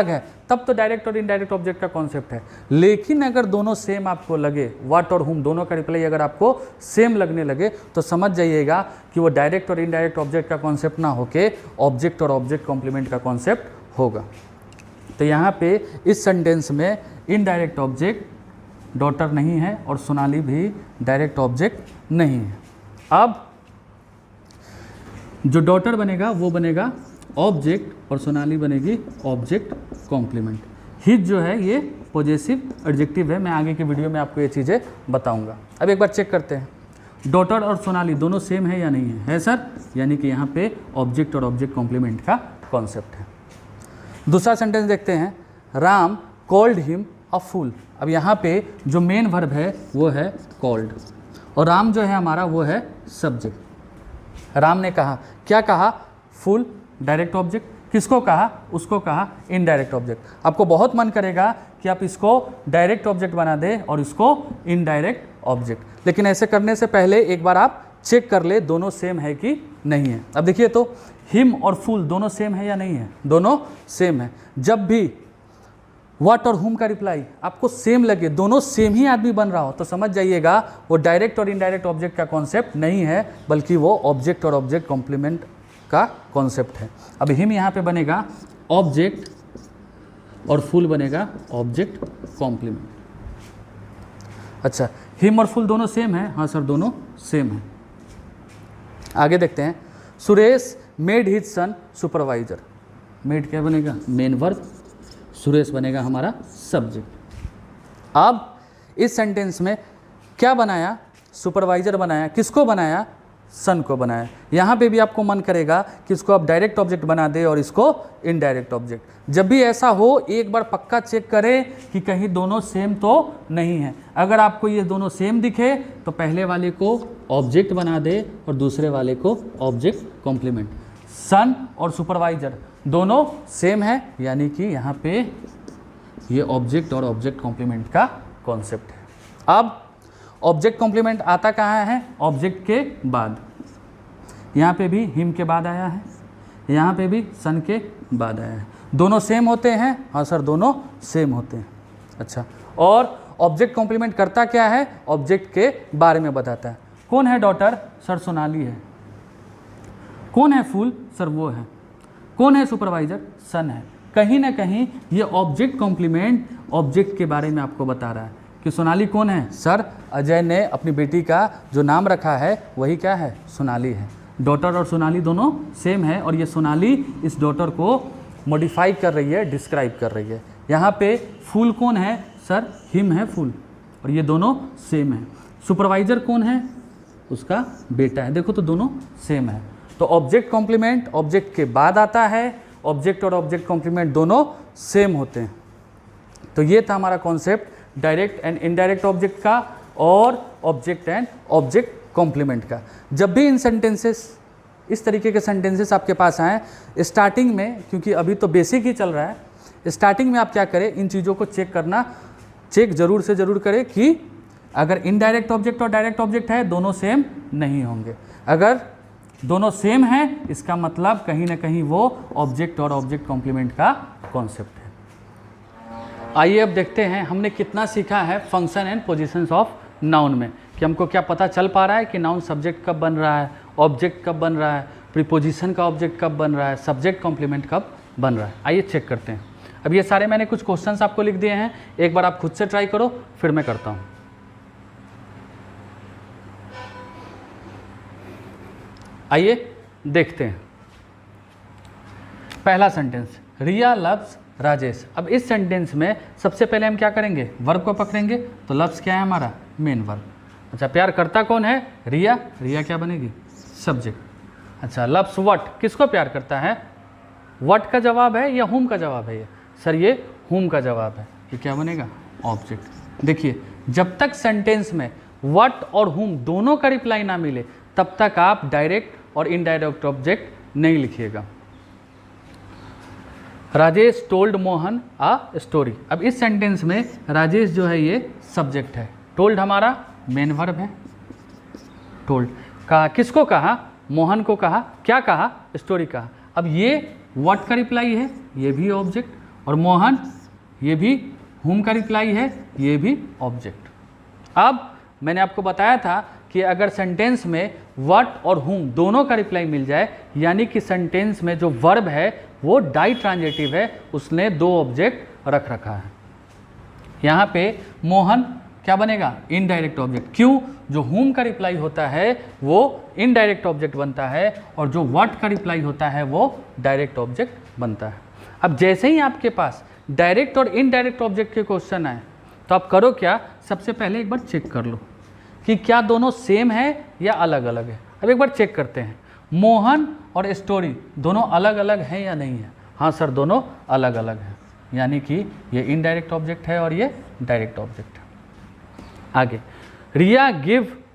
है तब तो डायरेक्ट और इनडायरेक्ट ऑब्जेक्ट का कॉन्सेप्ट है। लेकिन अगर दोनों सेम आपको लगे, व्हाट और हुम दोनों का रिप्लाई अगर आपको सेम लगने लगे तो समझ जाइएगा कि वो डायरेक्ट और इनडायरेक्ट ऑब्जेक्ट का कॉन्सेप्ट ना होके ऑब्जेक्ट और ऑब्जेक्ट कॉम्प्लीमेंट का कॉन्सेप्ट होगा। तो यहाँ पे इस सेंटेंस में इनडायरेक्ट ऑब्जेक्ट डॉटर नहीं है और सोनाली भी डायरेक्ट ऑब्जेक्ट नहीं है। अब जो डॉटर बनेगा वो बनेगा ऑब्जेक्ट और सोनाली बनेगी ऑब्जेक्ट कॉम्प्लीमेंट। हिज जो है ये पॉजेसिव एडजेक्टिव है। मैं आगे की वीडियो में आपको ये चीज़ें बताऊंगा। अब एक बार चेक करते हैं, डॉटर और सोनाली दोनों सेम है या नहीं है? है सर, यानी कि यहाँ पे ऑब्जेक्ट और ऑब्जेक्ट कॉम्प्लीमेंट का कॉन्सेप्ट है। दूसरा सेंटेंस देखते हैं, राम कॉल्ड हिम अ फूल। अब यहाँ पे जो मेन वर्ब है वो है कॉल्ड, और राम जो है हमारा वो है सब्जेक्ट। राम ने कहा, क्या कहा? फूल, डायरेक्ट ऑब्जेक्ट। किसको कहा? उसको कहा, इनडायरेक्ट ऑब्जेक्ट। आपको बहुत मन करेगा कि आप इसको डायरेक्ट ऑब्जेक्ट बना दें और इसको इनडायरेक्ट ऑब्जेक्ट, लेकिन ऐसे करने से पहले एक बार आप चेक कर ले दोनों सेम है कि नहीं है। अब देखिए तो हिम और फूल दोनों सेम है या नहीं है? दोनों सेम है। जब भी व्हाट और हुम का रिप्लाई आपको सेम लगे, दोनों सेम ही आदमी बन रहा हो, तो समझ जाइएगा वो डायरेक्ट और इनडायरेक्ट ऑब्जेक्ट का कॉन्सेप्ट नहीं है, बल्कि वो ऑब्जेक्ट और ऑब्जेक्ट कॉम्प्लीमेंट का कॉन्सेप्ट है। अब हिम यहाँ पे बनेगा ऑब्जेक्ट और फूल बनेगा ऑब्जेक्ट कॉम्प्लीमेंट। अच्छा, हिम और फूल दोनों सेम है? हाँ सर, दोनों सेम है। आगे देखते हैं, Suresh made his son supervisor. Made क्या बनेगा? मेन वर्ब, सुरेश बनेगा हमारा सब्जेक्ट। अब इस सेंटेंस में क्या बनाया? सुपरवाइजर बनाया। किसको बनाया? सन को बनाया। यहाँ पे भी आपको मन करेगा कि इसको आप डायरेक्ट ऑब्जेक्ट बना दे और इसको इनडायरेक्ट ऑब्जेक्ट। जब भी ऐसा हो एक बार पक्का चेक करें कि कहीं दोनों सेम तो नहीं है। अगर आपको ये दोनों सेम दिखे तो पहले वाले को ऑब्जेक्ट बना दे और दूसरे वाले को ऑब्जेक्ट कॉम्प्लीमेंट। सन और सुपरवाइजर दोनों सेम है, यानी कि यहाँ पे ये ऑब्जेक्ट और ऑब्जेक्ट कॉम्प्लीमेंट का कॉन्सेप्ट है। अब ऑब्जेक्ट कॉम्प्लीमेंट आता कहाँ है? ऑब्जेक्ट के बाद। यहाँ पे भी हिम के बाद आया है, यहाँ पे भी सन के बाद आया है। दोनों सेम होते हैं? हाँ सर, दोनों सेम होते हैं। अच्छा, और ऑब्जेक्ट कॉम्प्लीमेंट करता क्या है? ऑब्जेक्ट के बारे में बताता है। कौन है डॉटर? सर सोनाली है। कौन है फूल? सर वो है। कौन है सुपरवाइजर? सन है। कहीं ना कहीं ये ऑब्जेक्ट कॉम्प्लीमेंट ऑब्जेक्ट के बारे में आपको बता रहा है कि सोनाली कौन है? सर अजय ने अपनी बेटी का जो नाम रखा है वही क्या है? सोनाली है। डॉटर और सोनाली दोनों सेम है, और ये सोनाली इस डॉटर को मॉडिफाई कर रही है, डिस्क्राइब कर रही है। यहाँ पे फूल कौन है? सर हिम है फूल, और ये दोनों सेम है। सुपरवाइजर कौन है? उसका बेटा है। देखो तो दोनों सेम है। तो ऑब्जेक्ट कॉम्प्लीमेंट ऑब्जेक्ट के बाद आता है, ऑब्जेक्ट और ऑब्जेक्ट कॉम्प्लीमेंट दोनों सेम होते हैं। तो ये था हमारा concept direct and indirect object का और ऑब्जेक्ट एंड ऑब्जेक्ट कॉम्प्लीमेंट का। जब भी इन सेंटेंसेस, इस तरीके के सेंटेंसेस आपके पास आएँ, स्टार्टिंग में, क्योंकि अभी तो बेसिक ही चल रहा है, स्टार्टिंग में आप क्या करें, इन चीज़ों को चेक करना, चेक ज़रूर से ज़रूर करें कि अगर इनडायरेक्ट ऑब्जेक्ट और डायरेक्ट ऑब्जेक्ट है दोनों सेम नहीं होंगे। अगर दोनों सेम हैं इसका मतलब कहीं ना कहीं वो ऑब्जेक्ट और ऑब्जेक्ट कॉम्प्लीमेंट का कॉन्सेप्ट है। आइए अब देखते हैं हमने कितना सीखा है function and positions of noun में, कि हमको क्या पता चल पा रहा है कि नाउन सब्जेक्ट कब बन रहा है, ऑब्जेक्ट कब बन रहा है, प्रीपोजिशन का ऑब्जेक्ट कब बन रहा है, सब्जेक्ट कॉम्प्लीमेंट कब बन रहा है। आइए चेक करते हैं। अब ये सारे मैंने कुछ क्वेश्चंस आपको लिख दिए हैं, एक बार आप खुद से ट्राई करो, फिर मैं करता हूँ। आइए देखते हैं। पहला सेंटेंस, रिया लव्स राजेश। अब इस सेंटेंस में सबसे पहले हम क्या करेंगे? वर्ब को पकड़ेंगे। तो लव्स क्या है हमारा? Main verb. अच्छा, प्यार करता कौन है? रिया। रिया क्या बनेगी? सब्जेक्ट। अच्छा, लव्स व्हाट, किसको प्यार करता है? व्हाट का जवाब है या हुम का जवाब है? ये सर ये हुम का जवाब है। ये क्या बनेगा? ऑब्जेक्ट। देखिए, जब तक सेंटेंस में व्हाट और हुम दोनों का रिप्लाई ना मिले तब तक आप डायरेक्ट और इनडायरेक्ट ऑब्जेक्ट नहीं लिखिएगा। राजेश टोल्ड मोहन आ स्टोरी। अब इस सेंटेंस में राजेश जो है ये सब्जेक्ट है, टोल्ड हमारा मेन वर्ब है। टोल्ड कहा, किसको कहा? मोहन को कहा। क्या कहा? स्टोरी कहा। अब ये व्हाट का रिप्लाई है, ये भी ऑब्जेक्ट, और मोहन ये भी हुम का रिप्लाई है, ये भी ऑब्जेक्ट। अब मैंने आपको बताया था कि अगर सेंटेंस में व्हाट और हुम दोनों का रिप्लाई मिल जाए, यानी कि सेंटेंस में जो वर्ब है वो डाई ट्रांजिटिव है, उसने दो ऑब्जेक्ट रख रखा है। यहाँ पे मोहन क्या बनेगा? Indirect object. क्यों? जो हुम का रिप्लाई होता है वो इनडायरेक्ट ऑब्जेक्ट बनता है, और जो व्हाट का रिप्लाई होता है वो डायरेक्ट ऑब्जेक्ट बनता है। अब जैसे ही आपके पास डायरेक्ट और इनडायरेक्ट ऑब्जेक्ट के क्वेश्चन आए तो आप करो क्या, सबसे पहले एक बार चेक कर लो कि क्या दोनों सेम है या अलग अलग है। अब एक बार चेक करते हैं, मोहन और स्टोरी दोनों अलग अलग हैं या नहीं है। हाँ सर, दोनों अलग अलग हैं, यानी कि ये इनडायरेक्ट ऑब्जेक्ट है और ये डायरेक्ट ऑब्जेक्ट है। आगे, रिया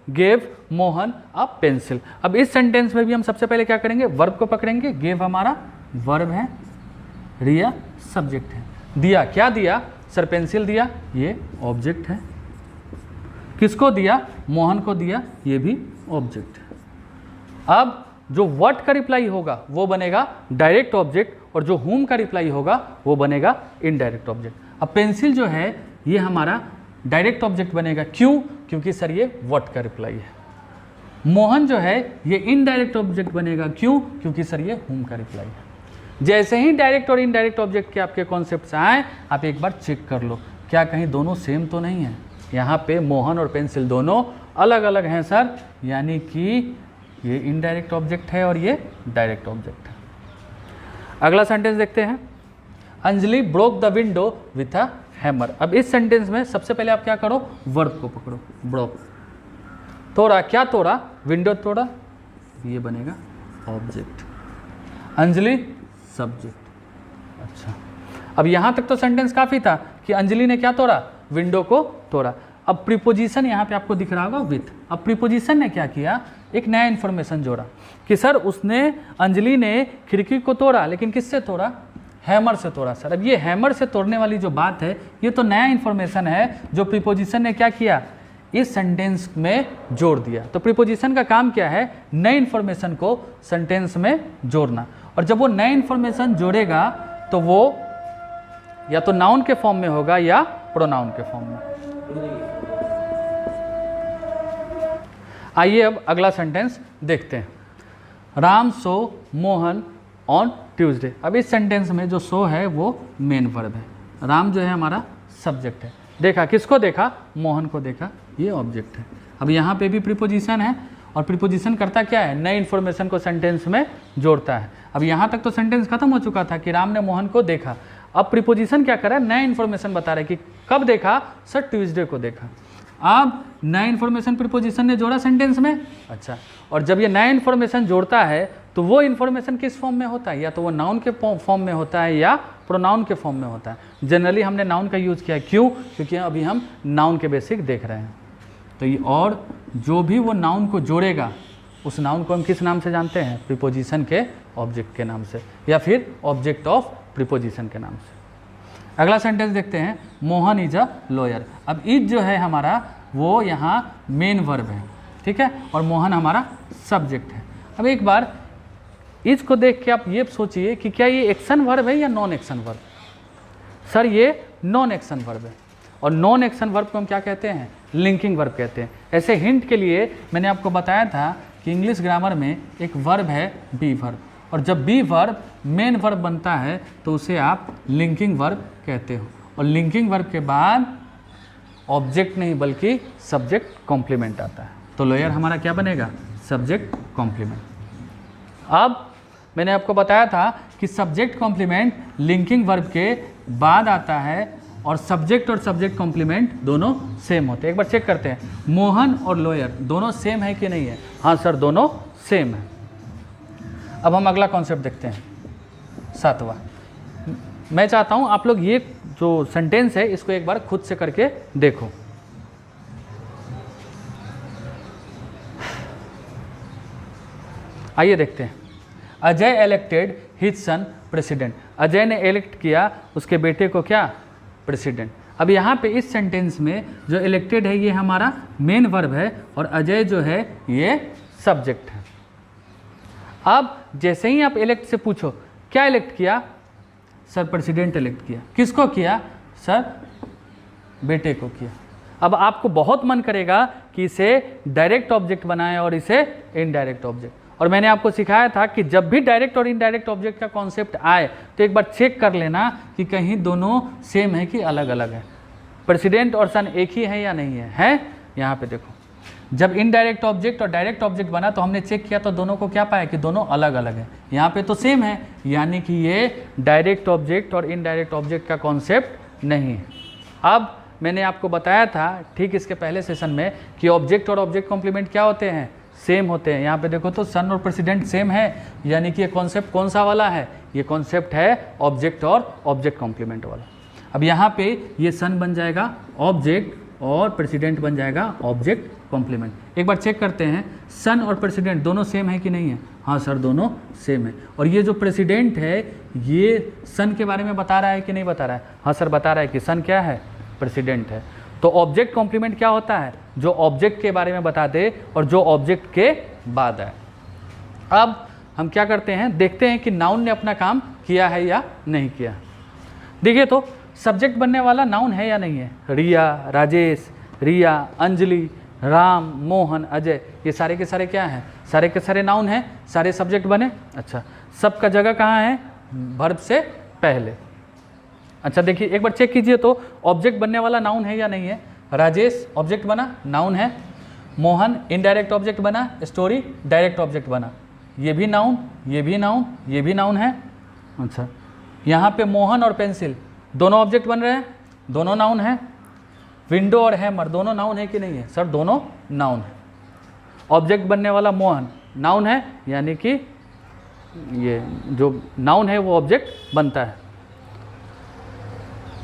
गेव मोहन अ पेंसिल। अब इस सेंटेंस में भी हम सबसे पहले क्या करेंगे, वर्ब को पकड़ेंगे। गेव हमारा वर्ब है, रिया सब्जेक्ट है। दिया, क्या दिया सर, पेंसिल दिया, ये ऑब्जेक्ट है। किसको दिया, मोहन को दिया, ये भी ऑब्जेक्ट है। अब जो व्हाट का रिप्लाई होगा वो बनेगा डायरेक्ट ऑब्जेक्ट और जो हुम का रिप्लाई होगा वो बनेगा इनडायरेक्ट ऑब्जेक्ट। अब पेंसिल जो है ये हमारा डायरेक्ट ऑब्जेक्ट बनेगा, क्यों, क्योंकि सर ये व्हाट का रिप्लाई है। मोहन जो है ये इनडायरेक्ट ऑब्जेक्ट बनेगा, क्यों, क्योंकि सर ये हुम का रिप्लाई है। जैसे ही डायरेक्ट और इनडायरेक्ट ऑब्जेक्ट के आपके कॉन्सेप्ट आए, आप एक बार चेक कर लो क्या कहीं दोनों सेम तो नहीं है। यहाँ पे मोहन और पेंसिल दोनों अलग अलग हैं सर, यानी कि ये इनडायरेक्ट ऑब्जेक्ट है और ये डायरेक्ट ऑब्जेक्ट है। अगला सेंटेंस देखते हैं, Anjali broke the window with a hammer. अब इस सेंटेंस में सबसे पहले आप क्या करो, वर्ब को पकड़ो, ब्रोक, तोड़ा, क्या तोड़ा, विंडो तोड़ा, ये बनेगा ऑब्जेक्ट, अंजलि सब्जेक्ट। अच्छा, अब यहाँ तक तो सेंटेंस काफ़ी था कि अंजलि ने क्या तोड़ा, विंडो को तोड़ा। अब प्रीपोजिशन यहाँ पे आपको दिख रहा होगा विथ। अब प्रीपोजिशन ने क्या किया, एक नया इन्फॉर्मेशन जोड़ा कि सर उसने, अंजलि ने खिड़की को तोड़ा, लेकिन किससे तोड़ा, हैमर से तोड़ा। सर अब ये हैमर से तोड़ने वाली जो बात है ये तो नया इन्फॉर्मेशन है जो प्रीपोजिशन ने क्या किया, इस सेंटेंस में जोड़ दिया। तो प्रीपोजिशन का काम क्या है, नए इन्फॉर्मेशन को सेंटेंस में जोड़ना। और जब वो नए इन्फॉर्मेशन जोड़ेगा तो वो या तो नाउन के फॉर्म में होगा या प्रोनाउन के फॉर्म में। आइए अब अगला सेंटेंस देखते हैं, राम सो मोहन ऑन ट्यूसडे। अब इस सेंटेंस में जो सो है वो मेन वर्ब है, राम जो है हमारा सब्जेक्ट है। देखा, किसको देखा, मोहन को देखा, ये ऑब्जेक्ट है। अब यहाँ पे भी प्रीपोजिशन है और प्रीपोजिशन करता क्या है, नई इन्फॉर्मेशन को सेंटेंस में जोड़ता है। अब यहाँ तक तो सेंटेंस खत्म हो चुका था कि राम ने मोहन को देखा। अब प्रीपोजिशन क्या कर रहा है, नया इन्फॉर्मेशन बता रहा है कि कब देखा, सर ट्यूसडे को देखा। अब नया इन्फॉर्मेशन प्रीपोजिशन ने जोड़ा सेंटेंस में। अच्छा, और जब ये नया इन्फॉर्मेशन जोड़ता है तो वो इन्फॉर्मेशन किस फॉर्म में होता है, या तो वो नाउन के फॉर्म में होता है या प्रोनाउन के फॉर्म में होता है। जनरली हमने नाउन का यूज़ किया, क्यों, क्योंकि अभी हम नाउन के बेसिक देख रहे हैं। तो ये, और जो भी वो नाउन को जोड़ेगा उस नाउन को हम किस नाम से जानते हैं, प्रीपोजिशन के ऑब्जेक्ट के नाम से, या फिर ऑब्जेक्ट ऑफ प्रीपोजिशन के नाम से। अगला सेंटेंस देखते हैं, मोहन इज अ लॉयर। अब इज जो है हमारा वो यहाँ मेन वर्ब है, ठीक है, और मोहन हमारा सब्जेक्ट है। अब एक बार इज को देख के आप ये सोचिए कि क्या ये एक्शन वर्ब है या नॉन एक्शन वर्ब। सर ये नॉन एक्शन वर्ब है, और नॉन एक्शन वर्ब को हम क्या कहते हैं, लिंकिंग वर्ब कहते हैं। ऐसे हिंट के लिए मैंने आपको बताया था कि इंग्लिश ग्रामर में एक वर्ब है बी वर्ब, और जब बी वर्ब मेन वर्ब बनता है तो उसे आप लिंकिंग वर्ब कहते हो। और लिंकिंग वर्ब के बाद ऑब्जेक्ट नहीं बल्कि सब्जेक्ट कॉम्प्लीमेंट आता है। तो लॉयर हमारा क्या बनेगा, सब्जेक्ट कॉम्प्लीमेंट। अब मैंने आपको बताया था कि सब्जेक्ट कॉम्प्लीमेंट लिंकिंग वर्ब के बाद आता है, और सब्जेक्ट और सब्जेक्ट कॉम्प्लीमेंट दोनों सेम होते हैं। एक बार चेक करते हैं, मोहन और लॉयर दोनों सेम है कि नहीं है। हाँ सर, दोनों सेम है। अब हम अगला कॉन्सेप्ट देखते हैं, 7वां। मैं चाहता हूं आप लोग ये जो सेंटेंस है इसको एक बार खुद से करके देखो। आइए देखते हैं, Ajay elected his son president. Ajay ने इलेक्ट किया उसके बेटे को क्या, प्रेसिडेंट। अब यहाँ पे इस सेंटेंस में जो इलेक्टेड है ये हमारा मेन वर्ब है, और अजय जो है ये सब्जेक्ट है। अब जैसे ही आप इलेक्ट से पूछो, क्या इलेक्ट किया, सर प्रेसिडेंट इलेक्ट किया। किसको किया, सर बेटे को किया। अब आपको बहुत मन करेगा कि इसे डायरेक्ट ऑब्जेक्ट बनाएं और इसे इनडायरेक्ट ऑब्जेक्ट। और मैंने आपको सिखाया था कि जब भी डायरेक्ट और इनडायरेक्ट ऑब्जेक्ट का कॉन्सेप्ट आए तो एक बार चेक कर लेना कि कहीं दोनों सेम है कि अलग अलग है, प्रेसिडेंट और सन एक ही है या नहीं है। यहाँ पे देखो, जब इनडायरेक्ट ऑब्जेक्ट और डायरेक्ट ऑब्जेक्ट बना तो हमने चेक किया तो दोनों को क्या पाया कि दोनों अलग अलग है। यहाँ पे तो सेम है, यानी कि ये डायरेक्ट ऑब्जेक्ट और इनडायरेक्ट ऑब्जेक्ट का कॉन्सेप्ट नहीं है। अब मैंने आपको बताया था ठीक इसके पहले सेशन में कि ऑब्जेक्ट और ऑब्जेक्ट कॉम्प्लीमेंट क्या होते हैं, सेम होते हैं। यहाँ पे देखो तो सन और प्रेसिडेंट सेम है, यानी कि ये कॉन्सेप्ट कौन सा वाला है, ये कॉन्सेप्ट है ऑब्जेक्ट और ऑब्जेक्ट कॉम्प्लीमेंट वाला। अब यहाँ पे ये सन बन जाएगा ऑब्जेक्ट और प्रेसिडेंट बन जाएगा ऑब्जेक्ट कॉम्प्लीमेंट। एक बार चेक करते हैं सन और प्रेसिडेंट दोनों सेम है कि नहीं है। हाँ सर दोनों सेम है। और ये जो प्रेसिडेंट है ये सन के बारे में बता रहा है कि नहीं बता रहा है। हाँ सर बता रहा है कि सन क्या है, प्रेसिडेंट है। तो ऑब्जेक्ट कॉम्प्लीमेंट क्या होता है, जो ऑब्जेक्ट के बारे में बता दे और जो ऑब्जेक्ट के बाद है। अब हम क्या करते हैं, देखते हैं कि नाउन ने अपना काम किया है या नहीं किया। देखिए तो सब्जेक्ट बनने वाला नाउन है या नहीं है। रिया, राजेश, रिया, अंजलि, राम, मोहन, अजय, ये सारे के सारे क्या हैं, सारे के सारे नाउन हैं, सारे सब्जेक्ट बने। अच्छा, सबका जगह कहाँ है, वर्ब से पहले। अच्छा देखिए एक बार चेक कीजिए तो ऑब्जेक्ट बनने वाला नाउन है या नहीं है। राजेश ऑब्जेक्ट बना, नाउन है। मोहन इनडायरेक्ट ऑब्जेक्ट बना, स्टोरी डायरेक्ट ऑब्जेक्ट बना। ये भी नाउन, ये भी नाउन, ये भी नाउन है। अच्छा यहाँ पे मोहन और पेंसिल दोनों ऑब्जेक्ट बन रहे हैं, दोनों नाउन है। विंडो और हैमर दोनों नाउन है कि नहीं है, सर दोनों नाउन है। ऑब्जेक्ट बनने वाला मोहन नाउन है, यानी कि ये जो नाउन है वो ऑब्जेक्ट बनता है।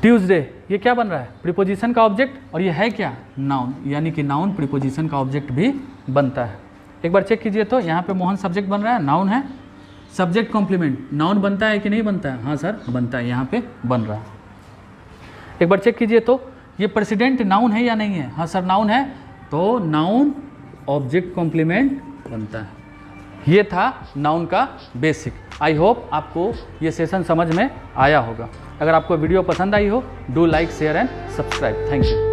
ट्यूसडे ये क्या बन रहा है, प्रीपोजिशन का ऑब्जेक्ट, और ये है क्या, नाउन, यानी कि नाउन प्रीपोजिशन का ऑब्जेक्ट भी बनता है। एक बार चेक कीजिए तो यहाँ पे मोहन सब्जेक्ट बन रहा है, नाउन है। सब्जेक्ट कॉम्प्लीमेंट नाउन बनता है कि नहीं बनता है, हाँ सर बनता है, यहाँ पे बन रहा है। एक बार चेक कीजिए तो ये प्रेसिडेंट नाउन है या नहीं है, हाँ सर नाउन है, तो नाउन ऑब्जेक्ट कॉम्प्लीमेंट बनता है। ये था नाउन का बेसिक। आई होप आपको ये सेशन समझ में आया होगा। अगर आपको वीडियो पसंद आई हो, do like, share and subscribe. Thank you.